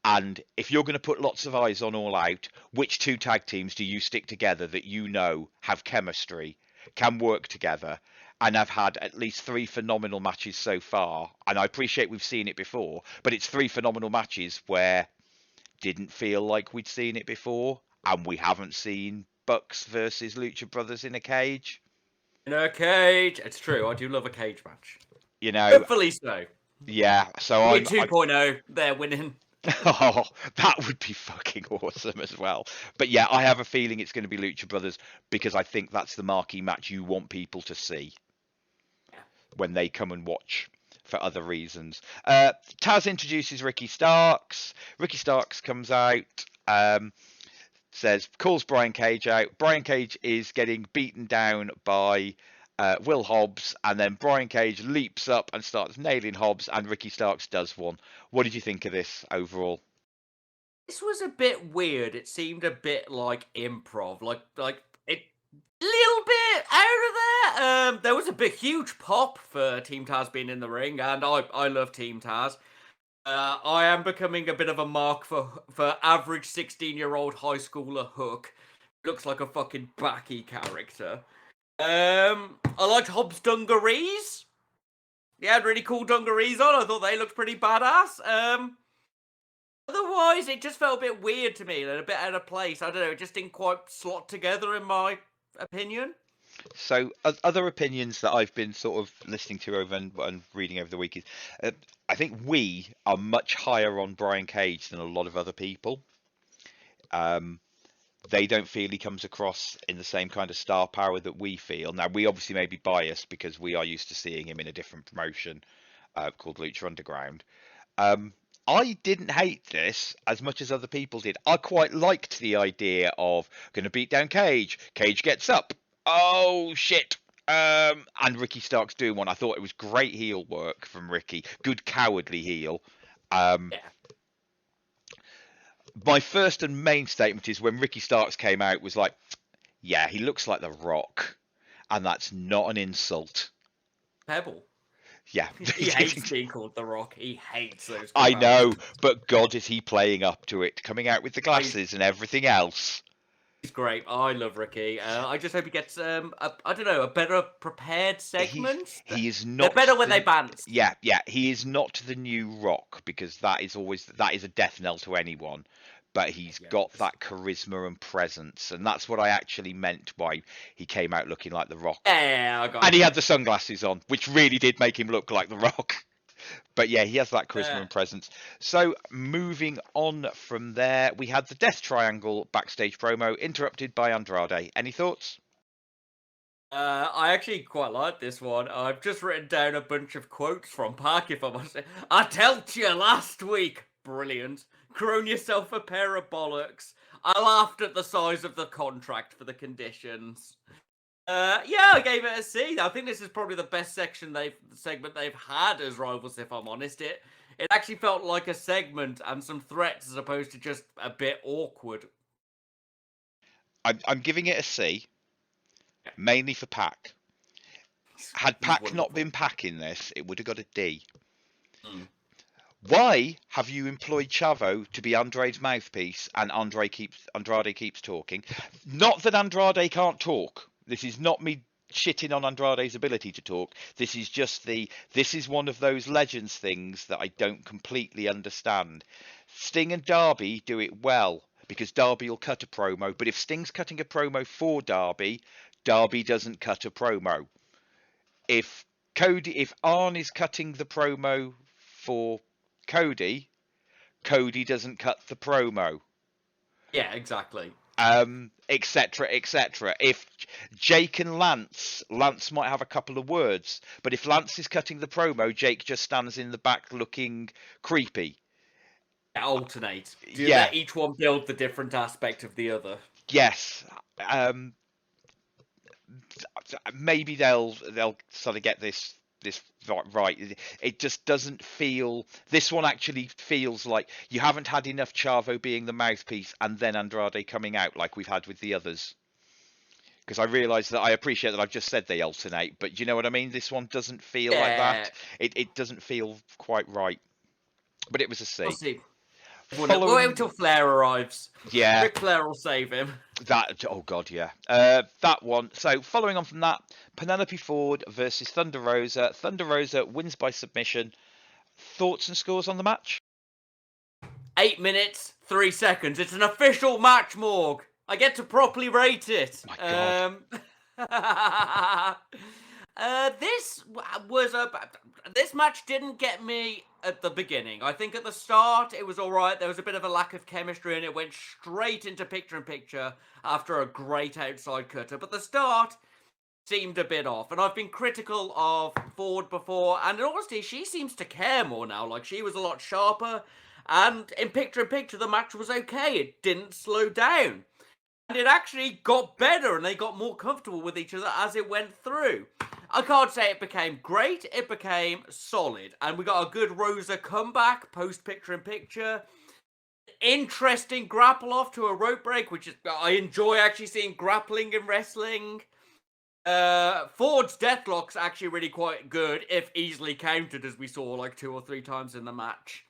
And if you're going to put lots of eyes on All Out, which 2 tag teams do you stick together that you know have chemistry, can work together, and have had at least 3 phenomenal matches so far? And I appreciate we've seen it before, but it's 3 phenomenal matches where didn't feel like we'd seen it before, and we haven't seen Bucks versus Lucha Brothers in a cage. In a cage. It's true. I do love a cage match. You know, Hopefully so. Yeah, so I'm 2.0. They're winning. Oh, that would be fucking awesome as well. But yeah, I have a feeling it's going to be Lucha Brothers because I think that's the marquee match you want people to see when they come and watch for other reasons. Taz introduces Ricky Starks. Ricky Starks comes out, calls Brian Cage out. Brian Cage is getting beaten down by Will Hobbs, and then Brian Cage leaps up and starts nailing Hobbs, and Ricky Starks does one. What did you think of this overall? This was a bit weird. It seemed a bit like improv, like it, little bit out of there. There was a big, huge pop for Team Taz being in the ring, and I love Team Taz. I am becoming a bit of a mark for average 16-year-old high schooler Hook. Looks like a fucking backy character. I liked Hobbs' dungarees. He had really cool dungarees on. I thought they looked pretty badass. Otherwise, it just felt a bit weird to me and a bit out of place. I don't know. It just didn't quite slot together, in my opinion. So, other opinions that I've been sort of listening to over and reading over the week is, I think we are much higher on Brian Cage than a lot of other people. They don't feel he comes across in the same kind of star power that we feel. Now, we obviously may be biased because we are used to seeing him in a different promotion called Lucha Underground. I didn't hate this as much as other people did. I quite liked the idea of going to beat down Cage. Cage gets up. Oh, shit. And Ricky Starks doing one. I thought it was great heel work from Ricky. Good cowardly heel. Yeah. My first and main statement is when Ricky Starks came out was like, yeah, he looks like The Rock. And that's not an insult. Pebble. Yeah. He hates being called The Rock. He hates those. I know, but God, is he playing up to it, coming out with the glasses and everything else. He's great. I love Ricky. I just hope he gets, I don't know, a better prepared segment. He is not. They're better when they bants. Yeah. He is not the new Rock because that is a death knell to anyone. But he's got that charisma and presence, and that's what I actually meant by he came out looking like The Rock. Yeah, I got it. And he had the sunglasses on, which really did make him look like The Rock. But yeah, he has that charisma and presence. So moving on from there, we had the Death Triangle backstage promo interrupted by Andrade. Any thoughts? I actually quite like this one. I've just written down a bunch of quotes from Pac, if I must say. I told you last week. Brilliant. Grown yourself a pair of bollocks. I laughed at the size of the contract for the conditions. Yeah, I gave it a C. I think this is probably the best segment they've had as rivals, if I'm honest. It actually felt like a segment and some threats as opposed to just a bit awkward. I'm giving it a C, mainly for Pac. Had Pac not been Pac in this, it would have got a D. Why have you employed Chavo to be Andrade's mouthpiece and Andrade keeps talking? Not that Andrade can't talk. This is not me shitting on Andrade's ability to talk. This is just this is one of those Legends things that I don't completely understand. Sting and Darby do it well because Darby will cut a promo. But if Sting's cutting a promo for Darby, Darby doesn't cut a promo. If Arn is cutting the promo for Cody doesn't cut the promo. Yeah, exactly. Etc. If Jake and Lance might have a couple of words, but if Lance is cutting the promo, Jake just stands in the back looking creepy. Alternate. Let each one build the different aspect of the other. Yes. Maybe they'll sort of get this right. It just doesn't feel. This one actually feels like you haven't had enough Chavo being the mouthpiece and then Andrade coming out like we've had with the others. Because I realise that I appreciate that I've just said they alternate, but you know what I mean. This one doesn't feel like that. It doesn't feel quite right. But it was a C. We'll see. Wait until Flair arrives. Yeah. Ric Flair will save him. Oh god, yeah. That one. So following on from that, Penelope Ford versus Thunder Rosa. Thunder Rosa wins by submission. Thoughts and scores on the match? 8 minutes, 3 seconds. It's an official match, Morg. I get to properly rate it. My God. This match didn't get me at the beginning. I think at the start it was all right. There was a bit of a lack of chemistry, and it went straight into picture-in-picture after a great outside cutter. But the start seemed a bit off, and I've been critical of Ford before. And in honesty, she seems to care more now. Like, she was a lot sharper, and in picture-in-picture, the match was okay. It didn't slow down. And it actually got better, and they got more comfortable with each other as it went through. I can't say it became great, it became solid. And we got a good Rosa comeback, post-picture-in-picture. Interesting grapple-off to a rope break, which is... I enjoy actually seeing grappling in wrestling. Ford's deathlock's actually really quite good, if easily countered, as we saw like 2 or 3 times in the match.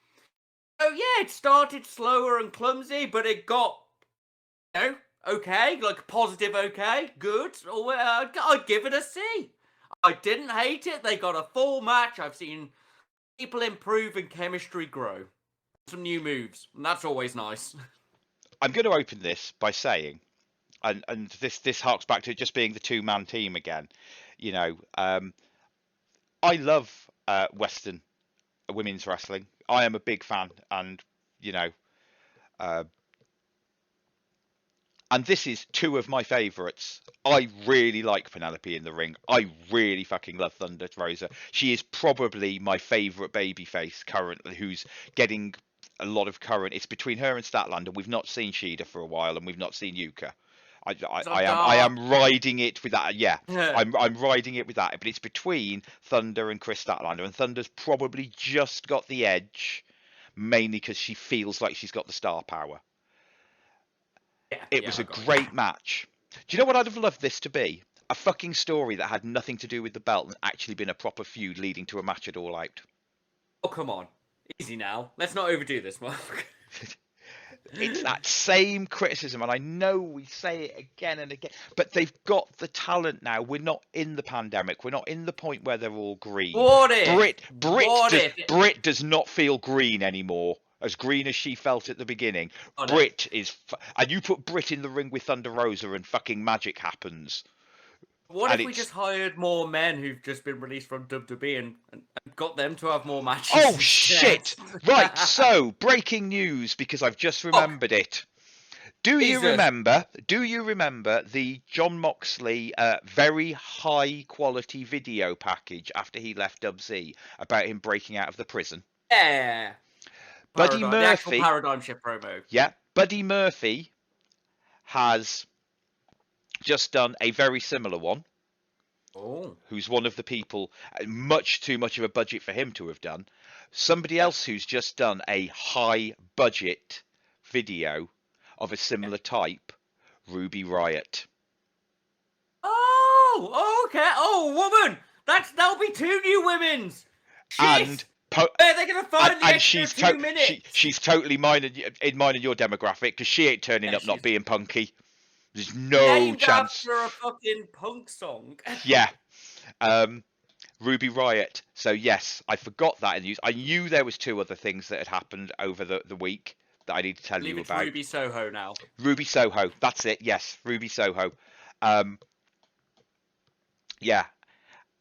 So yeah, it started slower and clumsy, but it got... okay, like positive okay, good. I'd give it a C. I didn't hate it. They got a full match. I've seen people improve and chemistry grow. Some new moves, and that's always nice. I'm going to open this by saying, and this harks back to it just being the 2-man team again. I love Western women's wrestling. I am a big fan, and and this is 2 of my favourites. I really like Penelope in the ring. I really fucking love Thunder Rosa. She is probably my favourite babyface currently, who's getting a lot of current. It's between her and Statlander. We've not seen Shida for a while, and we've not seen Yuka. I am riding it with that. Yeah, I'm riding it with that. But it's between Thunder and Chris Statlander, and Thunder's probably just got the edge, mainly because she feels like she's got the star power. It was a great match. Do you know what I'd have loved this to be? A fucking story that had nothing to do with the belt and actually been a proper feud leading to a match at All Out. Oh, come on. Easy now. Let's not overdo this, Mark. It's that same criticism, and I know we say it again and again, but they've got the talent now. We're not in the pandemic. We're not in the point where they're all green. What if? Britt does not feel green anymore. As green as she felt at the beginning. Oh, Britt is... and you put Britt in the ring with Thunder Rosa and fucking magic happens. What if we just hired more men who've just been released from WWE and got them to have more matches? Oh, shit! Right, so, breaking news, because I've just remembered it. Do you remember the Jon Moxley very high quality video package after he left WZ about him breaking out of the prison? Yeah. Buddy Murphy, the actual Paradigm Shift promo. Yeah, Buddy Murphy has just done a very similar one. Oh. Who's one of the people, much too much of a budget for him to have done. Somebody else who's just done a high budget video of a similar type, Ruby Riott. Oh, okay. Oh, woman. That'll be 2 new women's. Shit. They're going to find the extra 2 minutes. She's totally in mine and your demographic, because she ain't turning up not being punky. There's no chance. After a fucking punk song. Yeah. Ruby Riott. So yes, I forgot that in the news. I knew there was 2 other things that had happened over the week that I need to tell you about. Ruby Soho now. Ruby Soho. That's it. Yes, Ruby Soho. Yeah.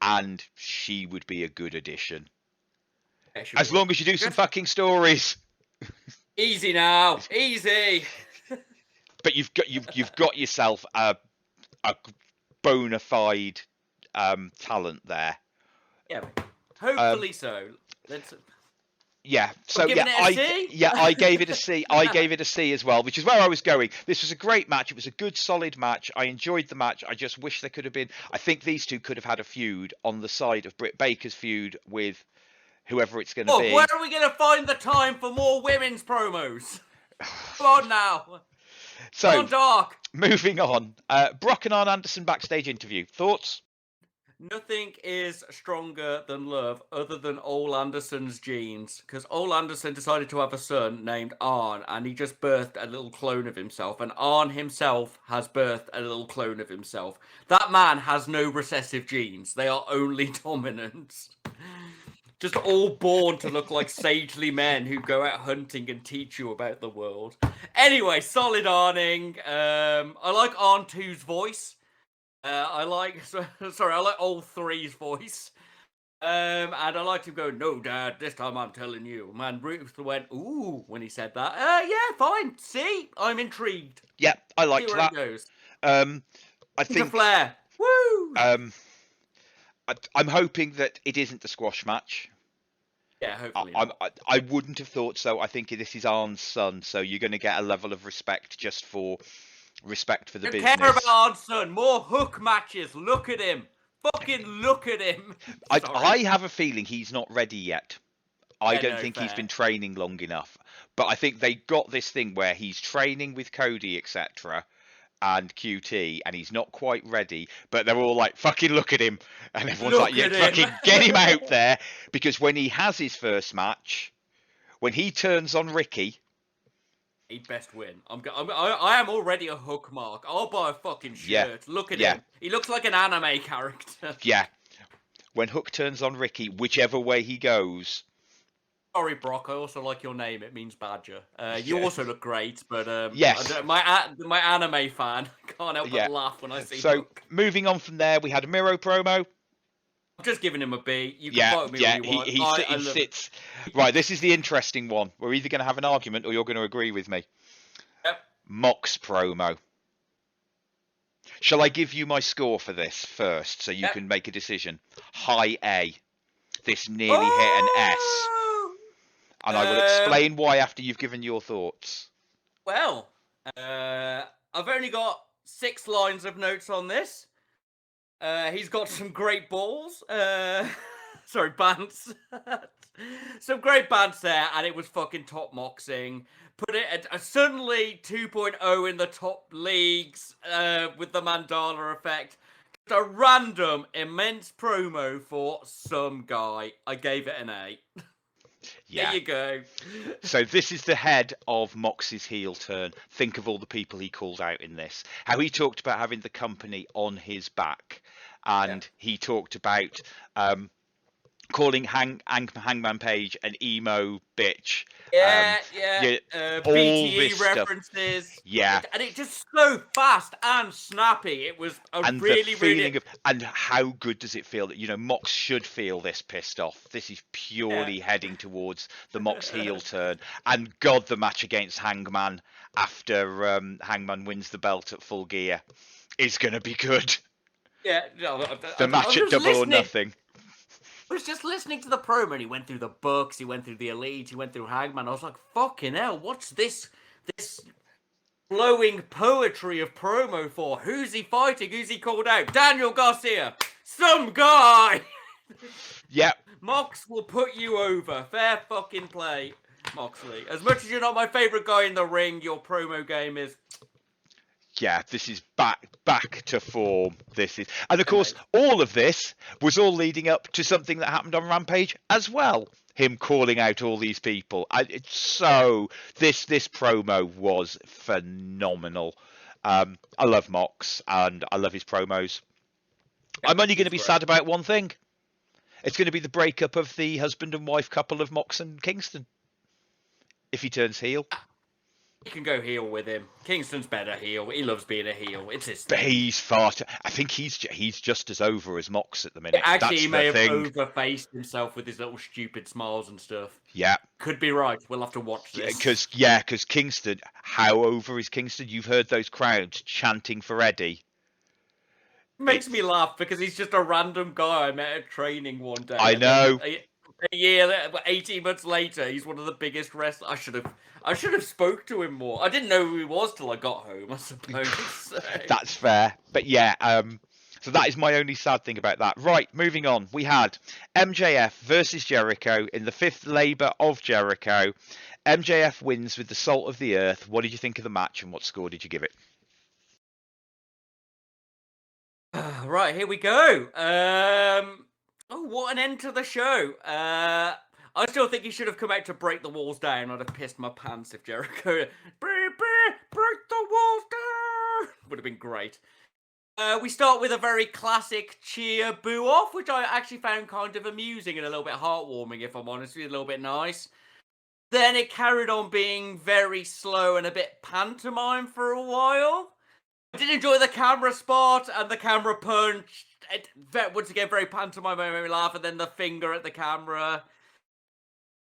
And she would be a good addition. As long as you do some fucking stories. Easy now, easy. But you've got yourself a bona fide talent there. Yeah, hopefully so. Yeah, so I gave it a C. I gave it a C as well, which is where I was going. This was a great match. It was a good, solid match. I enjoyed the match. I just wish there could have been. I think these 2 could have had a feud on the side of Britt Baker's feud with whoever it's going to be. Where are we going to find the time for more women's promos? Come on now. So, Dark. Moving on. Brock and Arn Anderson backstage interview. Thoughts? Nothing is stronger than love other than Ole Anderson's genes. Because Ole Anderson decided to have a son named Arn, and he just birthed a little clone of himself. And Arn himself has birthed a little clone of himself. That man has no recessive genes. They are only dominant. Just all born to look like sagely men who go out hunting and teach you about the world. Anyway, solid Arning. I like Arn 2's voice. I like Old 3's voice. And I liked him go, "No, Dad, this time I'm telling you." Man, Ruth went, "Ooh," when he said that. Yeah, fine. See, I'm intrigued. Yeah, I liked See where that. it goes. I think Flair. Woo! I'm hoping that it isn't the squash match. Yeah, hopefully. I wouldn't have thought so. I think this is Arn's son, so you're going to get a level of respect just for respect for the business. Don't care about Arn's son. More Hook matches. Look at him. Fucking look at him. I have a feeling he's not ready yet. I don't think fair. he's been training long enough. But I think they got this thing where he's training with Cody, etc., and QT, and he's not quite ready. But they're all like, "Fucking look at him," and everyone's like, "Yeah, fucking get him out there." Because when he has his first match, when he turns on Ricky, he'd best win. I am already a Hook mark. I'll buy a fucking shirt. Yeah. Look at him. He looks like an anime character. Yeah. When Hook turns on Ricky, whichever way he goes. Sorry, Brock. I also like your name. It means badger. You also look great, but yes, my anime fan can't help but laugh when I see. So Hook. Moving on from there, we had a Miro promo. I'm just giving him a B. You can fight with me all you want. He sits. Right, this is the interesting one. We're either going to have an argument or you're going to agree with me. Yep. Mox promo. Shall I give you my score for this first so you can make a decision? High A. This nearly hit an S. And I will explain why after you've given your thoughts. Well, I've only got 6 lines of notes on this. He's got some great balls. Sorry, bants. Some great bants there, and it was fucking top moxing. Put it at suddenly 2.0 in the top leagues with the Mandala effect. Just a random, immense promo for some guy. I gave it an A. Yeah. There you go. So this is the head of Mox's heel turn. Think of all the people he called out in this. How he talked about having the company on his back. And he talked about calling Hangman Page an emo bitch. BTE references. Stuff. Yeah. And it just so fast and snappy. It was and how good does it feel that, Mox should feel this pissed off. This is purely heading towards the Mox heel turn. And God, the match against Hangman after Hangman wins the belt at Full Gear is going to be good. Yeah. The match at Double or Nothing. I was just listening to the promo, and he went through the books, he went through the Elite, he went through Hangman. I was like, fucking hell, what's this flowing poetry of promo for? Who's he fighting? Who's he called out? Daniel Garcia! Some guy! Yep. Mox will put you over. Fair fucking play, Moxley. As much as you're not my favourite guy in the ring, your promo game is... Yeah, this is back to form. And of course, all of this was all leading up to something that happened on Rampage as well. Him calling out all these people. This promo was phenomenal. I love Mox and I love his promos. I'm only going to be sad about one thing. It's going to be the breakup of the husband and wife couple of Mox and Kingston. If he turns heel. You can go heel with him. Kingston's better heel. He loves being a heel. It's his thing. But he's far too... I think he's just as over as Mox at the minute. Actually, he may have overfaced himself with his little stupid smiles and stuff. Yeah. Could be right. We'll have to watch this. Because Kingston... How over is Kingston? You've heard those crowds chanting for Eddie. Makes me laugh because he's just a random guy I met at training one day. I know. A year, 18 months later, he's one of the biggest wrestlers. I should have spoke to him more. I didn't know who he was till I got home, I suppose. That's fair. But yeah, so that is my only sad thing about that. Right, moving on. We had MJF versus Jericho in the 5th Labour of Jericho. MJF wins with the salt of the earth. What did you think of the match and what score did you give it? Right, here we go. Oh, what an end to the show. I still think he should have come out to break the walls down. I'd have pissed my pants if Jericho break the walls down. Would have been great. We start with a very classic cheer boo off, which I actually found kind of amusing and a little bit heartwarming, if I'm honest with you, a little bit nice. Then it carried on being very slow and a bit pantomime for a while. I did enjoy the camera spot and the camera punch. Once again, very pantomime, made me laugh, and then the finger at the camera.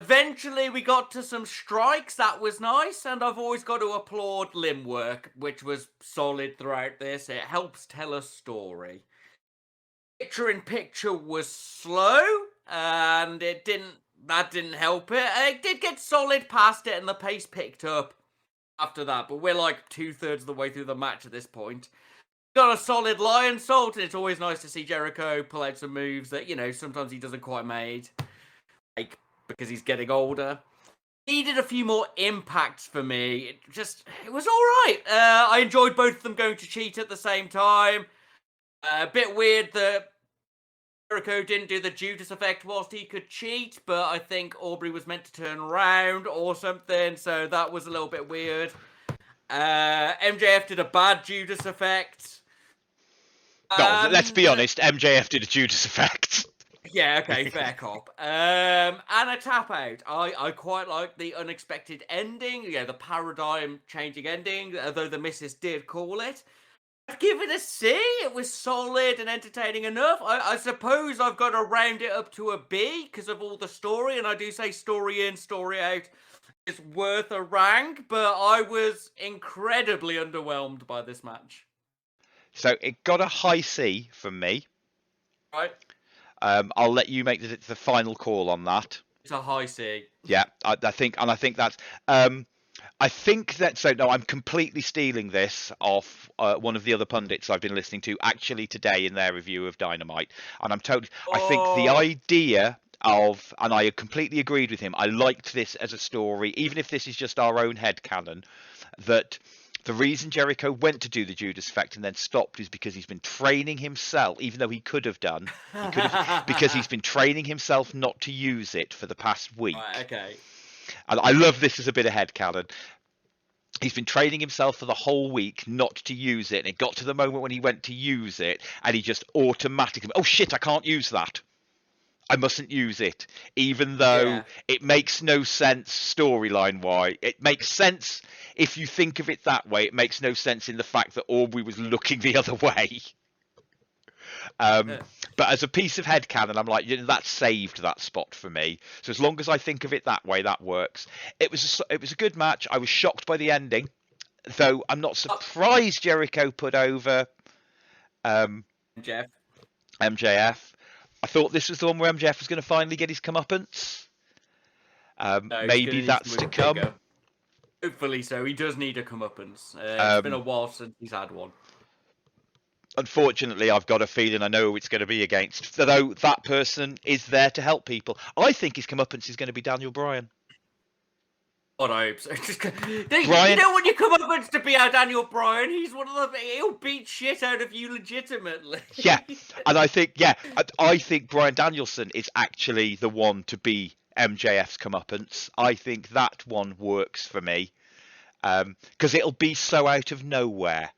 Eventually, we got to some strikes. That was nice, and I've always got to applaud limb work, which was solid throughout this. It helps tell a story. Picture-in-picture was slow, and that didn't help it. It did get solid past it, and the pace picked up after that, but we're like 2/3 of the way through the match at this point. Got a solid lion salt, and it's always nice to see Jericho pull out some moves that, sometimes he doesn't quite make, like, because he's getting older. Needed a few more impacts for me. It was alright. I enjoyed both of them going to cheat at the same time. A bit weird that Jericho didn't do the Judas effect whilst he could cheat, but I think Aubrey was meant to turn around or something, so that was a little bit weird. MJF did a bad Judas effect. No, let's be honest, MJF did a Judas effect. Yeah, okay, fair cop. And a tap out. I quite like the unexpected ending, the paradigm-changing ending, although the missus did call it. I'd give it a C. It was solid and entertaining enough. I suppose I've got to round it up to a B because of all the story, and I do say story in, story out is worth a rank, but I was incredibly underwhelmed by this match. So it got a high C from me. Right. I'll let you make the final call on that. It's a high C. Yeah, I think that's. I think that. So no, I'm completely stealing this off one of the other pundits I've been listening to actually today in their review of Dynamite, and I think the idea of, and I completely agreed with him. I liked this as a story, even if this is just our own headcanon, that the reason Jericho went to do the Judas effect and then stopped is because he's been training himself, even though he could have done, because he's been training himself not to use it for the past week. Right, okay. And I love this as a bit of headcanon. He's been training himself for the whole week not to use it, and it got to the moment when he went to use it, and he just automatically, oh shit, I can't use that. I mustn't use it, even though it makes no sense storyline-wise. It makes sense if you think of it that way. It makes no sense in the fact that Aubrey was looking the other way. But as a piece of headcanon, I'm like, that saved that spot for me. So as long as I think of it that way, that works. It was a good match. I was shocked by the ending, though I'm not surprised Jericho put over MJF. I thought this was the one where MJF was going to finally get his comeuppance. Maybe that's to come. Bigger. Hopefully so. He does need a comeuppance. It's been a while since he's had one. Unfortunately, I've got a feeling I know who it's going to be against. Though that person is there to help people. I think his comeuppance is going to be Daniel Bryan. God, I hope so. You don't want your comeuppance to be our Daniel Bryan. He's one of the... He'll beat shit out of you legitimately. Yeah, and I think Bryan Danielson is actually the one to be MJF's comeuppance. I think that one works for me. Because it'll be so out of nowhere.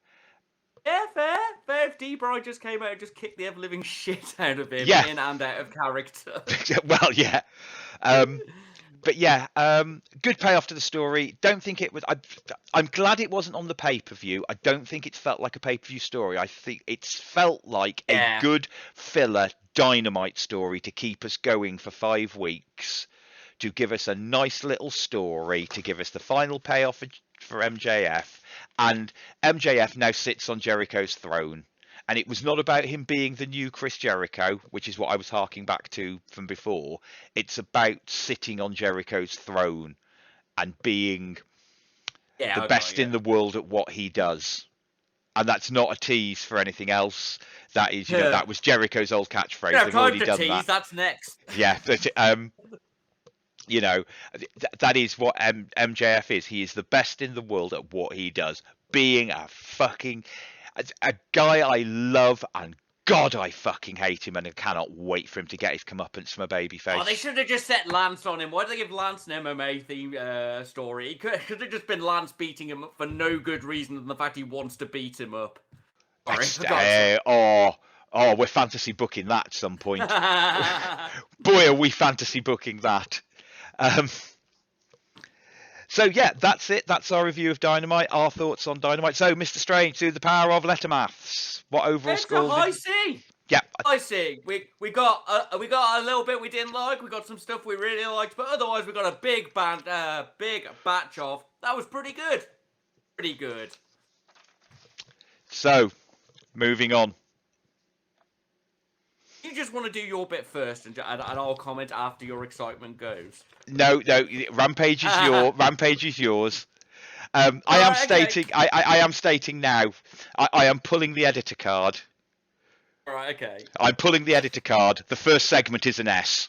Yeah, fair. If D-Bryan just came out and just kicked the ever-living shit out of him in and out of character. Well, yeah. But yeah, good payoff to the story. Don't think it was... I'm glad it wasn't on the pay-per-view. I don't think it felt like a pay-per-view story. I think it's felt like a good filler Dynamite story to keep us going for 5 weeks, to give us a nice little story, to give us the final payoff for MJF. And MJF now sits on Jericho's throne. And it was not about him being the new Chris Jericho, which is what I was harking back to from before. It's about sitting on Jericho's throne and being the best in the world at what he does. And that's not a tease for anything else. That is, that was Jericho's old catchphrase. Yeah, they've already done tease, that. That's next. Yeah, but that is what MJF is. He is the best in the world at what he does. Being a guy I love and God, I fucking hate him, and I cannot wait for him to get his comeuppance from a babyface. Oh, they should have just set Lance on him. Why did they give Lance an MMA theme story? It could have just been Lance beating him up for no good reason than the fact he wants to beat him up. Sorry, we're fantasy booking that at some point. Boy, are we fantasy booking that. So yeah, that's it. That's our review of Dynamite. Our thoughts on Dynamite. So, Mr. Strange, through the power of letter maths, what overall score? It's a high C. Yeah, high C. We got a little bit we didn't like. We got some stuff we really liked, but otherwise we got a big batch of. That was pretty good. Pretty good. So, moving on. You just want to do your bit first, and I'll comment after your excitement goes. No, Rampage is yours. I am stating now. I am pulling the editor card. All right, okay. I'm pulling the editor card. The first segment is an S.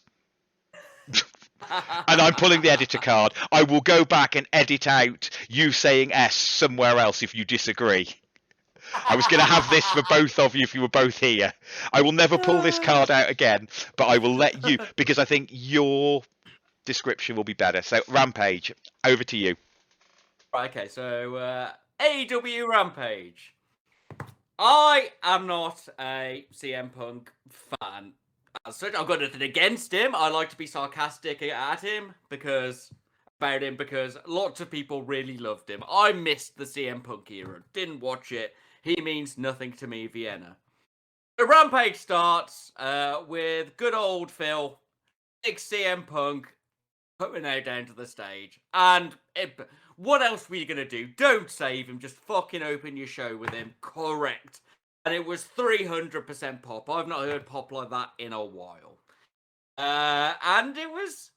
And I'm pulling the editor card. I will go back and edit out you saying S somewhere else if you disagree. I was going to have this for both of you if you were both here. I will never pull this card out again, but I will let you, because I think your description will be better. So, Rampage, over to you. Right, okay, so AEW Rampage. I am not a CM Punk fan. As such, I've got nothing against him. I like to be sarcastic about him because lots of people really loved him. I missed the CM Punk era. Didn't watch it. He means nothing to me, Vienna. The Rampage starts with good old Phil, big CM Punk, putting out down to the stage. And what else were you going to do? Don't save him. Just fucking open your show with him. Correct. And it was 300% pop. I've not heard pop like that in a while. And it was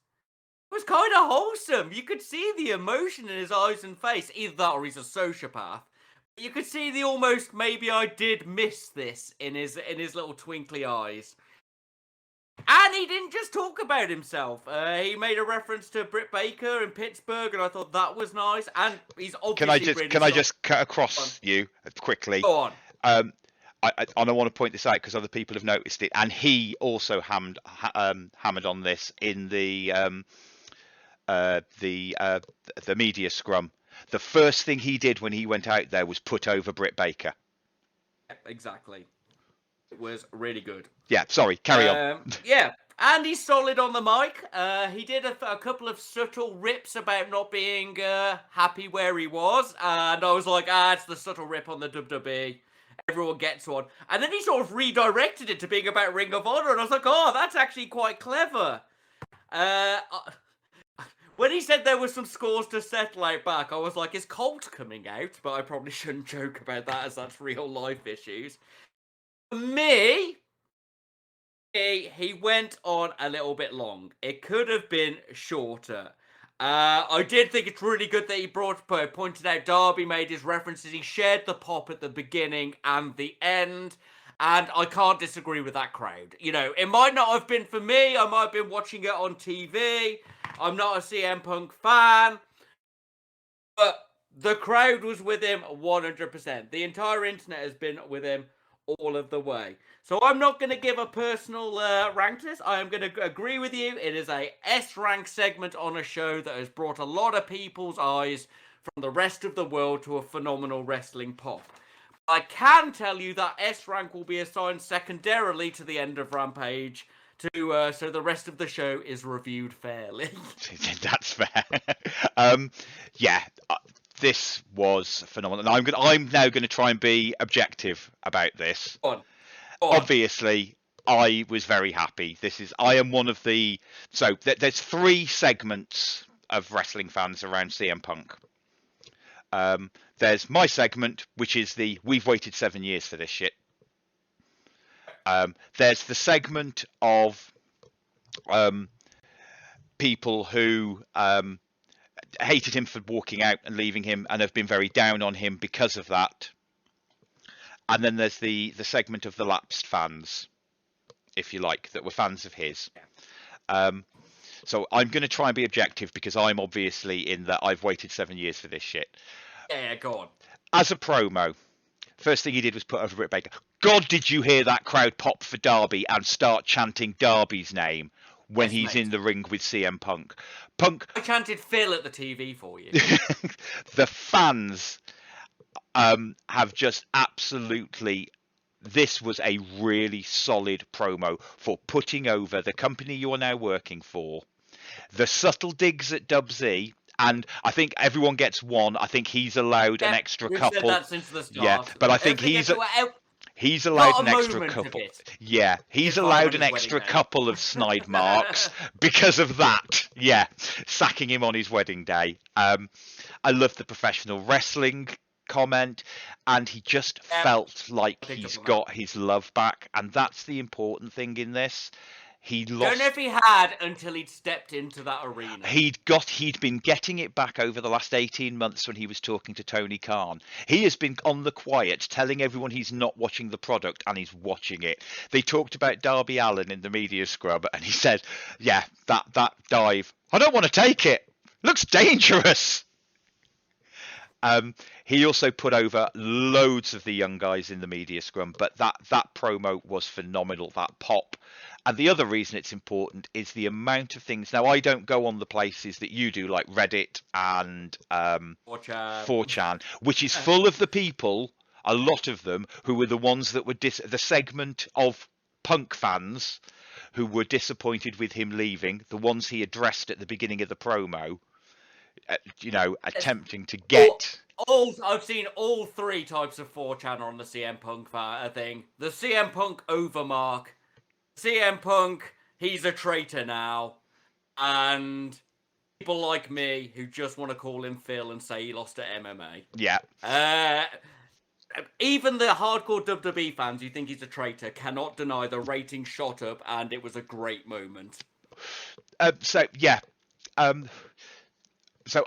kind of wholesome. You could see the emotion in his eyes and face. Either that or he's a sociopath. But you could see the almost maybe I did miss this in his little twinkly eyes. And he didn't just talk about himself. He made a reference to Britt Baker in Pittsburgh, and I thought that was nice. And he's obviously Can I just cut across you quickly? Go on. I want to point this out because other people have noticed it, and he also hammered on this in the media scrum. The first thing he did when he went out there was put over Britt Baker. Exactly. It was really good. Yeah, sorry, carry on. Yeah, and he's solid on the mic. He did a couple of subtle rips about not being happy where he was, and I was like, it's the subtle rip on the WWE. Everyone gets one. And then he sort of redirected it to being about Ring of Honor, and I was like, that's actually quite clever. When he said there were some scores to settle out back, I was like, is Colt coming out? But I probably shouldn't joke about that as that's real life issues. For me, he went on a little bit long. It could have been shorter. I did think it's really good that he pointed out Darby made his references. He shared the pop at the beginning and the end. And I can't disagree with that crowd. You know, it might not have been for me. I might have been watching it on TV. I'm not a CM Punk fan. But the crowd was with him 100%. The entire internet has been with him all of the way. So I'm not going to give a personal rank to this. I am going to agree with you. It is a S-rank segment on a show that has brought a lot of people's eyes from the rest of the world to a phenomenal wrestling pop. I can tell you that S-rank will be assigned secondarily to the end of Rampage so the rest of the show is reviewed fairly. That's fair. This was phenomenal. And I'm now going to try and be objective about this. Go on. Obviously, I was very happy. I am one of the... So, there's 3 segments of wrestling fans around CM Punk. There's my segment, which is we've waited 7 years for this shit. There's the segment of people who hated him for walking out and leaving him and have been very down on him because of that. And then there's the segment of the lapsed fans, if you like, that were fans of his. So I'm going to try and be objective because I'm obviously in that I've waited 7 years for this shit. Yeah, go on. As a promo, First thing he did was put over Britt Baker. God, did you hear that crowd pop for Darby and start chanting Darby's name when he's in the ring with CM Punk? I chanted Phil at the TV for you. The fans have just absolutely... This was a really solid promo for putting over the company you are now working for. The subtle digs at Dubsy, and I think everyone gets one. I think he's allowed an extra couple. Said that since the start. Yeah, but I think he's allowed an extra couple. Yeah, he's allowed an extra couple of snide marks because of that. Yeah, sacking him on his wedding day. I love the professional wrestling comment, and he just felt like he's got his love back, and that's the important thing in this. He lost. Don't know if he had until he'd stepped into that arena. He'd been getting it back over the last 18 months when he was talking to Tony Khan. He has been on the quiet, telling everyone he's not watching the product, and he's watching it. They talked about Darby Allin in the media scrub, and he said, "Yeah, that dive. I don't want to take it. Looks dangerous." He also put over loads of the young guys in the media scrum, but that promo was phenomenal, that pop. And the other reason it's important is the amount of things. Now, I don't go on the places that you do, like Reddit and 4chan, which is full of the people, a lot of them, who were the ones that were the segment of Punk fans who were disappointed with him leaving, the ones he addressed at the beginning of the promo. Attempting to get... I've seen all three types of 4chan on the CM Punk thing. The CM Punk overmark, CM Punk, he's a traitor now, and people like me who just want to call him Phil and say he lost at MMA. Yeah. Even the hardcore WWE fans who think he's a traitor cannot deny the rating shot up, and it was a great moment. So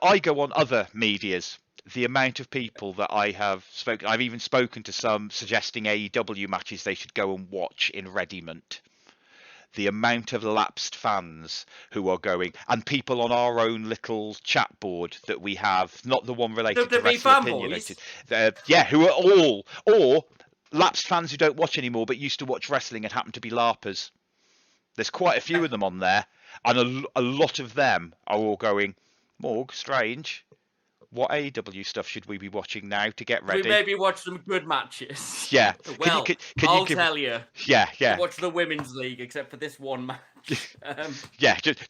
I go on other medias. The amount of people that I have spoken, I've even spoken to some suggesting AEW matches they should go and watch in Rediment. The amount of lapsed fans who are going, and people on our own little chat board that we have, not the one related to Wrestleopinionated. Who are all, or lapsed fans who don't watch anymore but used to watch wrestling and happen to be LARPers. There's quite a few of them on there, and a lot of them are all going, Morg, strange. What AEW stuff should we be watching now to get ready? We maybe watch some good matches. Yeah. Well, I'll tell you. Yeah. Watch the Women's League, except for this one match.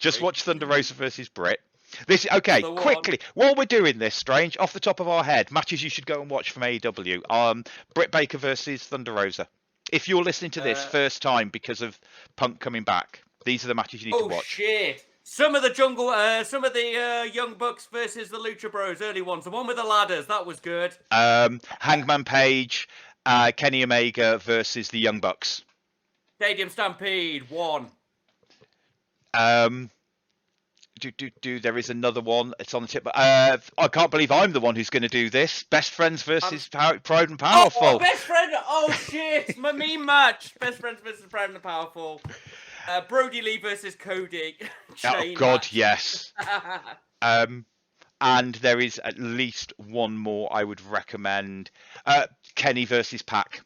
Just watch Thunder Rosa versus Britt. Quickly, while we're doing this, Strange, off the top of our head, matches you should go and watch from AEW. Britt Baker versus Thunder Rosa. If you're listening to this first time because of Punk coming back, these are the matches you need to watch. Oh, shit. Some of the Young Bucks versus the Lucha Bros, early ones. The one with the ladders, that was good. Hangman Page, Kenny Omega versus the Young Bucks. Stadium Stampede, 1. There is another one. It's on the tip. I can't believe I'm the one who's going to do this. Best Friends versus Proud and Powerful. Oh, Best Friend. Oh, shit. My meme match. Best Friends versus Proud and Powerful. Brody Lee versus Cody. Oh, God, match. Yes. And there is at least one more I would recommend. Kenny versus Pac.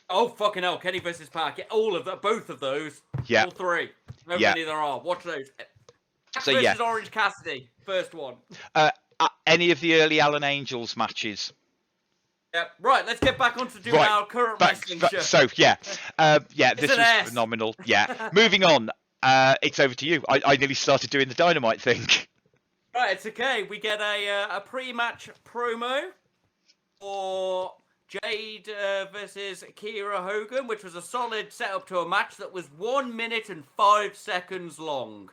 Oh, fucking hell. Kenny versus Pac. Yeah, all of that. Both of those. Yeah. All three. How many there are. Watch those. Versus Orange Cassidy. First one. Any of the early Alan Angels matches. Yep. Right, let's get back onto doing our current wrestling show. So, this was phenomenal. Yeah. Moving on. It's over to you. I nearly started doing the Dynamite thing. Right, it's okay. We get a pre-match promo for Jade versus Kiera Hogan, which was a solid setup to a match that was 1 minute and 5 seconds long.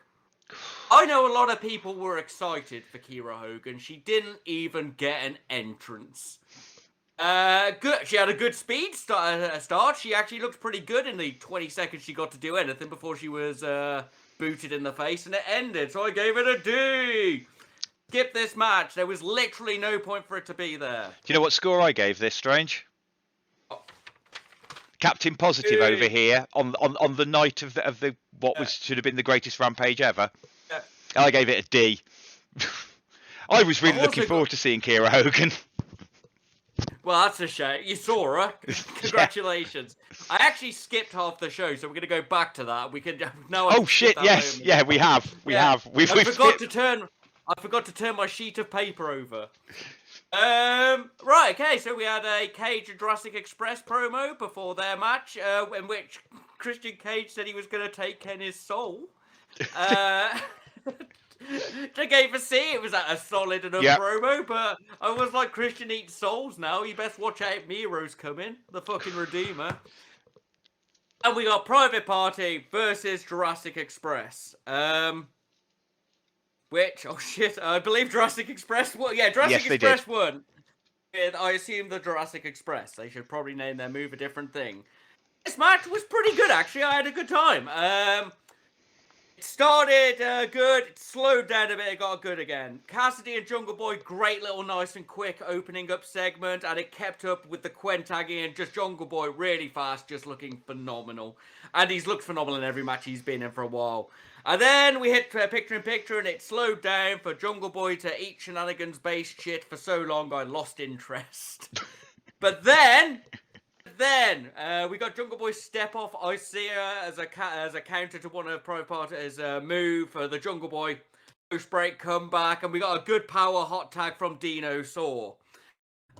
I know a lot of people were excited for Kiera Hogan. She didn't even get an entrance. Good. She had a good speed start. She actually looked pretty good in the 20 seconds she got to do anything before she was booted in the face, and it ended. So I gave it a D. Skip this match. There was literally no point for it to be there. Do you know what score I gave this, Strange? Captain Positive over here on the night of the should have been the greatest Rampage ever. Yeah. I gave it a D. I was really looking forward to seeing Kiera Hogan. Well, that's a shame. You saw her. Congratulations. I actually skipped half the show, so we're going to go back to that. We can now. Oh shit! Yes, moment. Yeah, we have. I forgot to turn my sheet of paper over. Right. Okay. So we had a Cage and Jurassic Express promo before their match, in which Christian Cage said he was going to take Kenny's soul. To gave a C, it was a solid enough promo, but I was like, Christian eats souls now. You best watch out, Miro's coming, the fucking Redeemer. And we got Private Party versus Jurassic Express. Which, oh shit, I believe Jurassic Express won. Yeah, Jurassic Express won. And I assume the Jurassic Express. They should probably name their move a different thing. This match was pretty good, actually. I had a good time. It started good, it slowed down a bit, it got good again. Cassidy and Jungle Boy, great little nice and quick opening up segment, and it kept up with the Quen tagging and just Jungle Boy really fast, just looking phenomenal. And he's looked phenomenal in every match he's been in for a while. And then we hit picture-in-picture, and it slowed down for Jungle Boy to eat shenanigans-based shit for so long I lost interest. But then we got Jungle Boy step off Isaiah as a counter to one of Private Party's move for the Jungle Boy post-break comeback, and we got a good power hot tag from Dino Saw.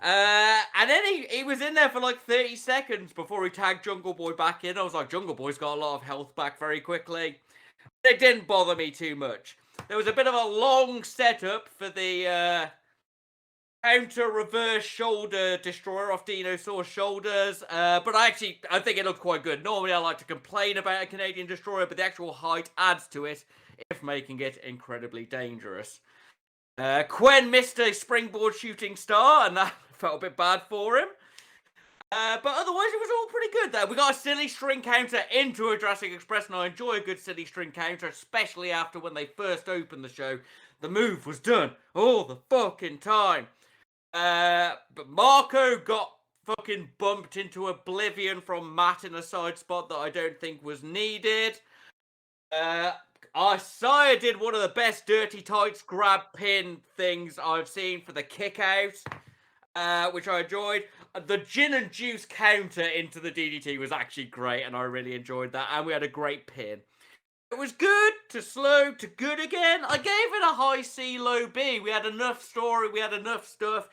And then he was in there for like 30 seconds before he tagged Jungle Boy back in. I was like, Jungle Boy's got a lot of health back very quickly. It didn't bother me too much. There was a bit of a long setup for the counter reverse shoulder destroyer off Dino Saw's shoulders, but I think it looked quite good. Normally I like to complain about a Canadian destroyer, but the actual height adds to it, if making it incredibly dangerous. Quen missed a springboard shooting star, and that felt a bit bad for him. But otherwise it was all pretty good there. We got a silly string counter into a Jurassic Express, and I enjoy a good silly string counter, especially after when they first opened the show. The move was done all the fucking time. But Marco got fucking bumped into oblivion from Matt in a side spot that I don't think was needed. Isaiah did one of the best dirty tights grab pin things I've seen for the kick out, which I enjoyed. The gin and juice counter into the DDT was actually great, and I really enjoyed that, and we had a great pin. It was good to slow to good again. I gave it a high C, low B. We had enough story. We had enough stuff.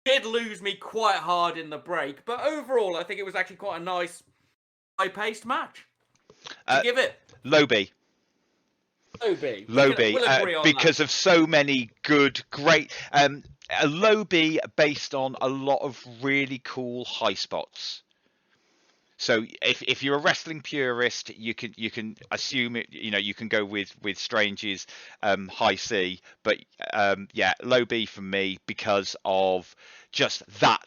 Did lose me quite hard in the break. But overall, I think it was actually quite a nice, high-paced match. Give it. Low B. Low B. Low B. Because of so many good, great... a low B based on a lot of really cool high spots. So if you're a wrestling purist, you can assume it. You know, you can go with Strange's high C, but low B from me because of just that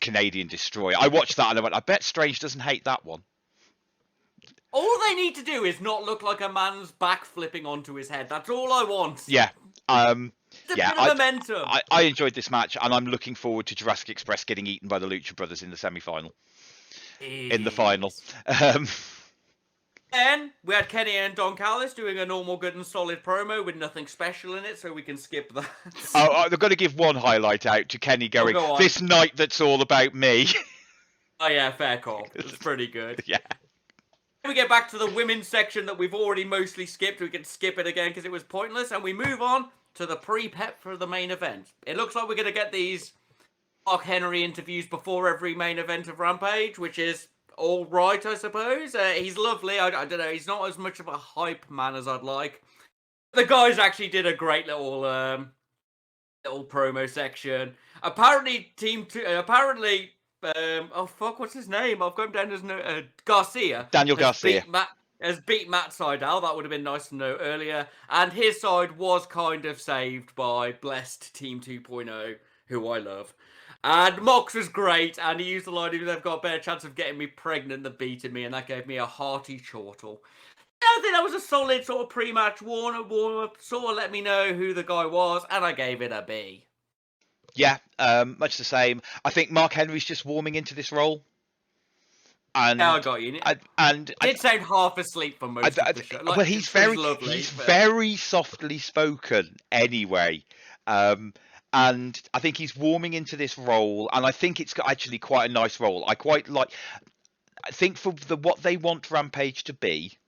Canadian destroyer. I watched that and I went, I bet Strange doesn't hate that one. All they need to do is not look like a man's back flipping onto his head. That's all I want. Yeah. Bit of momentum. I enjoyed this match, and I'm looking forward to Jurassic Express getting eaten by the Lucha Brothers in the semi-final. In the final. Then we had Kenny and Don Callis doing a normal, good and solid promo with nothing special in it, so we can skip that. I've got to give one highlight out to Kenny going, this night that's all about me. Oh yeah, fair call. It's pretty good. Yeah. Then we get back to the women's section that we've already mostly skipped. We can skip it again because it was pointless, and we move on to the pre-pep for the main event. It looks like we're going to get these Mark Henry interviews before every main event of Rampage, which is all right, I suppose. He's lovely. I don't know. He's not as much of a hype man as I'd like. The guys actually did a great little promo section. Apparently, what's his name? I've got him down as Garcia. Daniel Garcia. Has beat Matt Sydal. That would have been nice to know earlier. And his side was kind of saved by Blessed Team 2.0, who I love. And Mox was great, and he used the line, they've got a better chance of getting me pregnant than beating me, and that gave me a hearty chortle. I think that was a solid sort of pre-match warm-up, sort of let me know who the guy was, and I gave it a B. Yeah, much the same. I think Mark Henry's just warming into this role. And yeah, I got you. It did sound half asleep for most of the show. Like, well, he's very softly spoken anyway. and I think he's warming into this role, and I think it's actually quite a nice role. I quite like. I think for what they want Rampage to be,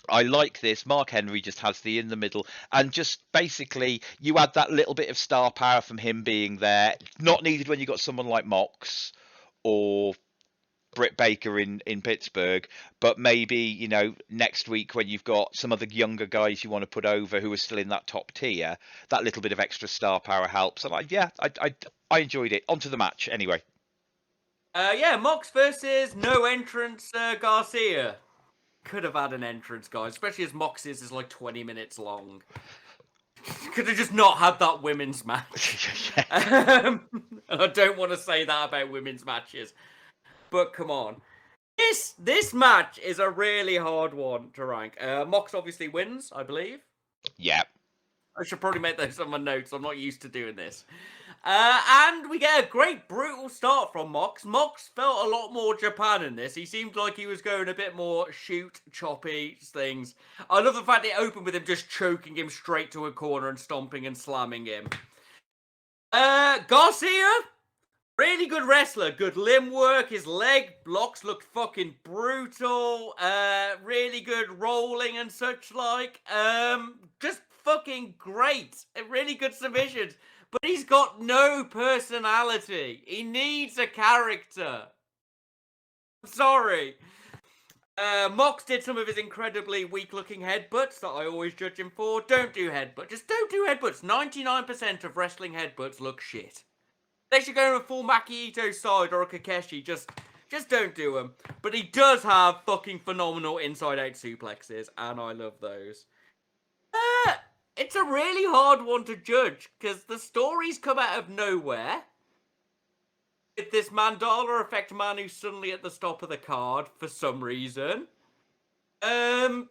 I like this. Mark Henry just has the in the middle, and just basically you add that little bit of star power from him being there. Not needed when you got someone like Mox or Britt Baker in Pittsburgh, but maybe next week when you've got some other younger guys you want to put over who are still in that top tier, that little bit of extra star power helps. And I enjoyed it. On to the match anyway. Mox versus no entrance Garcia. Could have had an entrance, guys, especially as Mox's is like 20 minutes long. Could have just not had that women's match. And I don't want to say that about women's matches, but come on. This match is a really hard one to rank. Mox obviously wins, I believe. Yeah. I should probably make those on my notes. I'm not used to doing this. And we get a great brutal start from Mox. Mox felt a lot more Japan in this. He seemed like he was going a bit more shoot, choppy things. I love the fact they opened with him just choking him straight to a corner and stomping and slamming him. Garcia, really good wrestler. Good limb work. His leg blocks looked fucking brutal. Really good rolling and such like. Just fucking great. Really good submissions. But he's got no personality. He needs a character. I'm sorry. Mox did some of his incredibly weak-looking headbutts that I always judge him for. Don't do headbutts. Just don't do headbutts. 99% of wrestling headbutts look shit. They should go in a full Maki Ito side or a Kakeshi. Just don't do them. But he does have fucking phenomenal inside-out suplexes, and I love those. It's a really hard one to judge, because the stories come out of nowhere. With this Mandala effect man who's suddenly at the top of the card for some reason. Weird.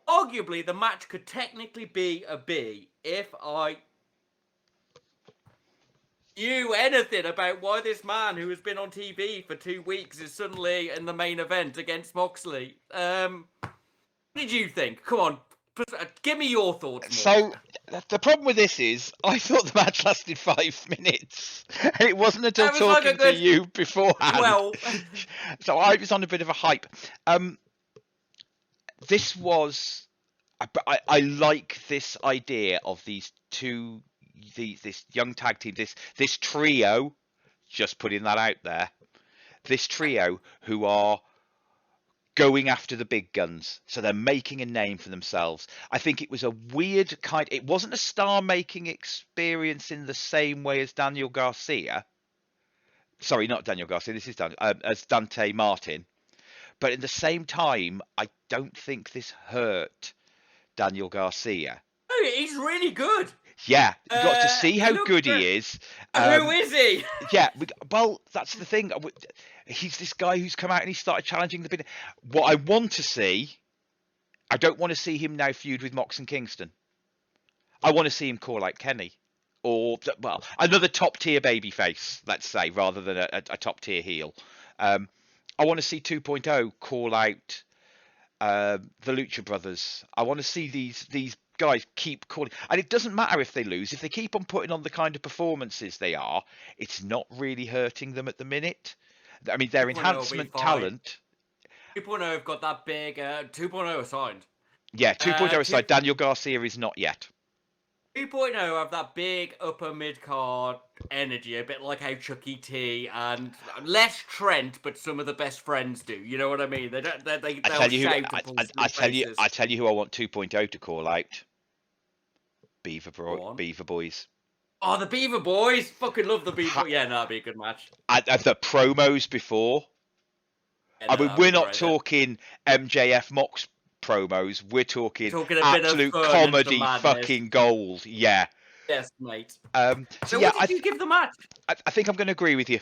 Arguably, the match could technically be a B if I knew anything about why this man who has been on TV for 2 weeks is suddenly in the main event against Moxley. What did you think? Come on, give me your thoughts. Morg. So the problem with this is I thought the match lasted 5 minutes. It wasn't until talking to you beforehand. Well, so I was on a bit of a hype. This was I like this idea of these two. This young tag team, this trio, just putting that out there, this trio who are going after the big guns, so they're making a name for themselves. I think it was a weird it wasn't a star-making experience in the same way as Daniel Garcia. Sorry, not Daniel Garcia, this is as Dante Martin. But at the same time, I don't think this hurt Daniel Garcia. Oh, he's really good. Yeah, you got to see how good he is. Who is he? Yeah, well, that's the thing. He's this guy who's come out and he started challenging the big. What I want to see, I don't want to see him now feud with Mox and Kingston. I want to see him call out Kenny. Or, well, another top-tier babyface, let's say, rather than a top-tier heel. I want to see 2.0 call out the Lucha Brothers. I want to see these guys keep calling, and it doesn't matter if they lose. If they keep on putting on the kind of performances they are, it's not really hurting them at the minute. I mean, their enhancement talent. 2.0 have got that big 2.0 assigned. Yeah, 2.0 aside, Daniel Garcia is not yet. 2.0 have that big upper mid-card energy, a bit like how Chucky T and less Trent, but some of the best friends do. You know what I mean? I tell you who I want 2.0 to call out. Beaver Boys. Oh, the Beaver Boys! Fucking love the Beaver. Yeah, no, that'd be a good match. The promos before. Yeah, no, I mean, we're not talking MJF Mox promos. We're talking absolute comedy, fucking gold. Yeah. Yes, mate. So what did you give the match? I think I'm going to agree with you.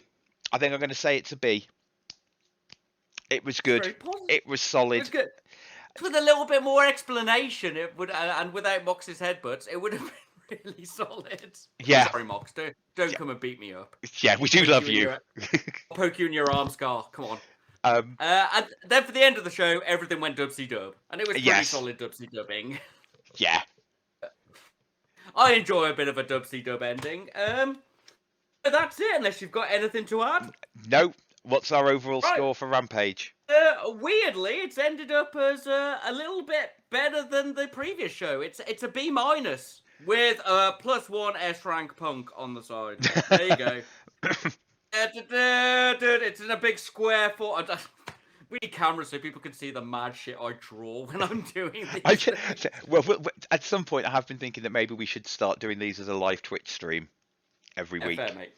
I think I'm going to say it's a B. It was good. It was solid. It was good. With a little bit more explanation, it would, and without Mox's headbutts, it would have been really solid. Yeah. I'm sorry, Mox. Don't come and beat me up. Yeah, we do love you. I'll poke you in your arm scar. Come on. And then for the end of the show, everything went dubsy-dub. And it was pretty solid dubsy-dubbing. Yeah. I enjoy a bit of a dubsy-dub ending. But that's it, unless you've got anything to add. No. What's our overall score for Rampage? Weirdly, it's ended up as a little bit better than the previous show. It's a B- with a +1 S-rank Punk on the side. There you go. It's in a big square for. We need cameras so people can see the mad shit I draw when I'm doing these. Well, at some point, I have been thinking that maybe we should start doing these as a live Twitch stream every week. Fair, mate.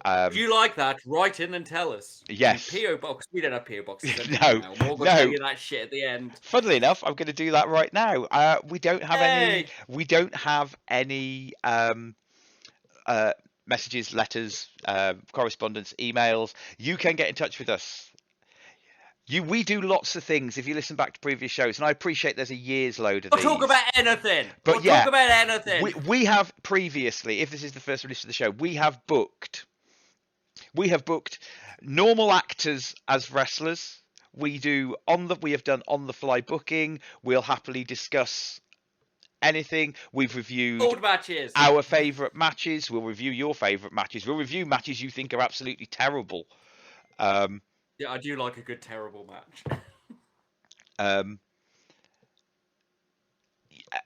If you like that, write in and tell us. Yes. PO box. We don't have PO boxes. No. Morg will tell you that shit at the end. Funnily enough, I'm going to do that right now. We don't have any. We don't have any messages, letters, correspondence, emails. You can get in touch with us. We do lots of things if you listen back to previous shows, and I appreciate there's a year's load of these. We'll talk about anything. But talk about anything. We have previously, if this is the first release of the show, we have booked normal actors as wrestlers. We have done on the fly booking. We'll happily discuss anything. We've reviewed old matches, our favourite matches. We'll review your favourite matches. We'll review matches you think are absolutely terrible. Yeah, I do like a good terrible match.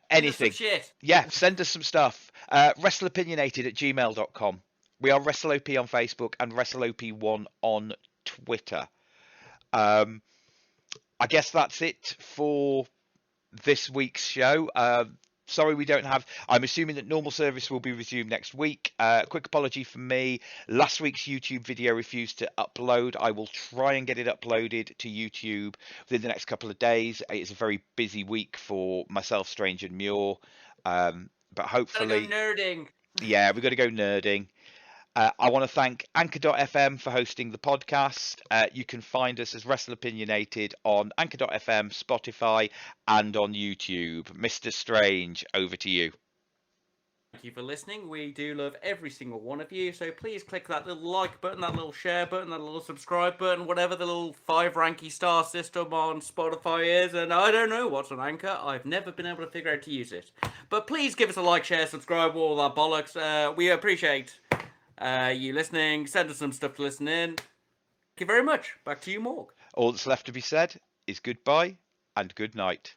Anything. Shit. Yeah, send us some stuff. Wrestleopinionated@gmail.com. We are WrestleOP on Facebook and WrestleOP1 on Twitter. I guess that's it for this week's show. Sorry we don't have. I'm assuming that normal service will be resumed next week. Quick apology from me. Last week's YouTube video refused to upload. I will try and get it uploaded to YouTube within the next couple of days. It's a very busy week for myself, Strange, and Muir. But hopefully. Gotta go nerding. Yeah, we've got to go nerding. I want to thank Anchor.fm for hosting the podcast. You can find us as Wrestleopinionated on Anchor.fm, Spotify, and on YouTube. Mr. Strange, over to you. Thank you for listening. We do love every single one of you, so please click that little like button, that little share button, that little subscribe button, whatever the little 5-ranky star system on Spotify is, and I don't know what's on Anchor. I've never been able to figure out to use it. But please give us a like, share, subscribe, all that bollocks. We appreciate you listening. Send us some stuff to listen in. Thank you very much. Back to you, Morg. All that's left to be said is goodbye and good night.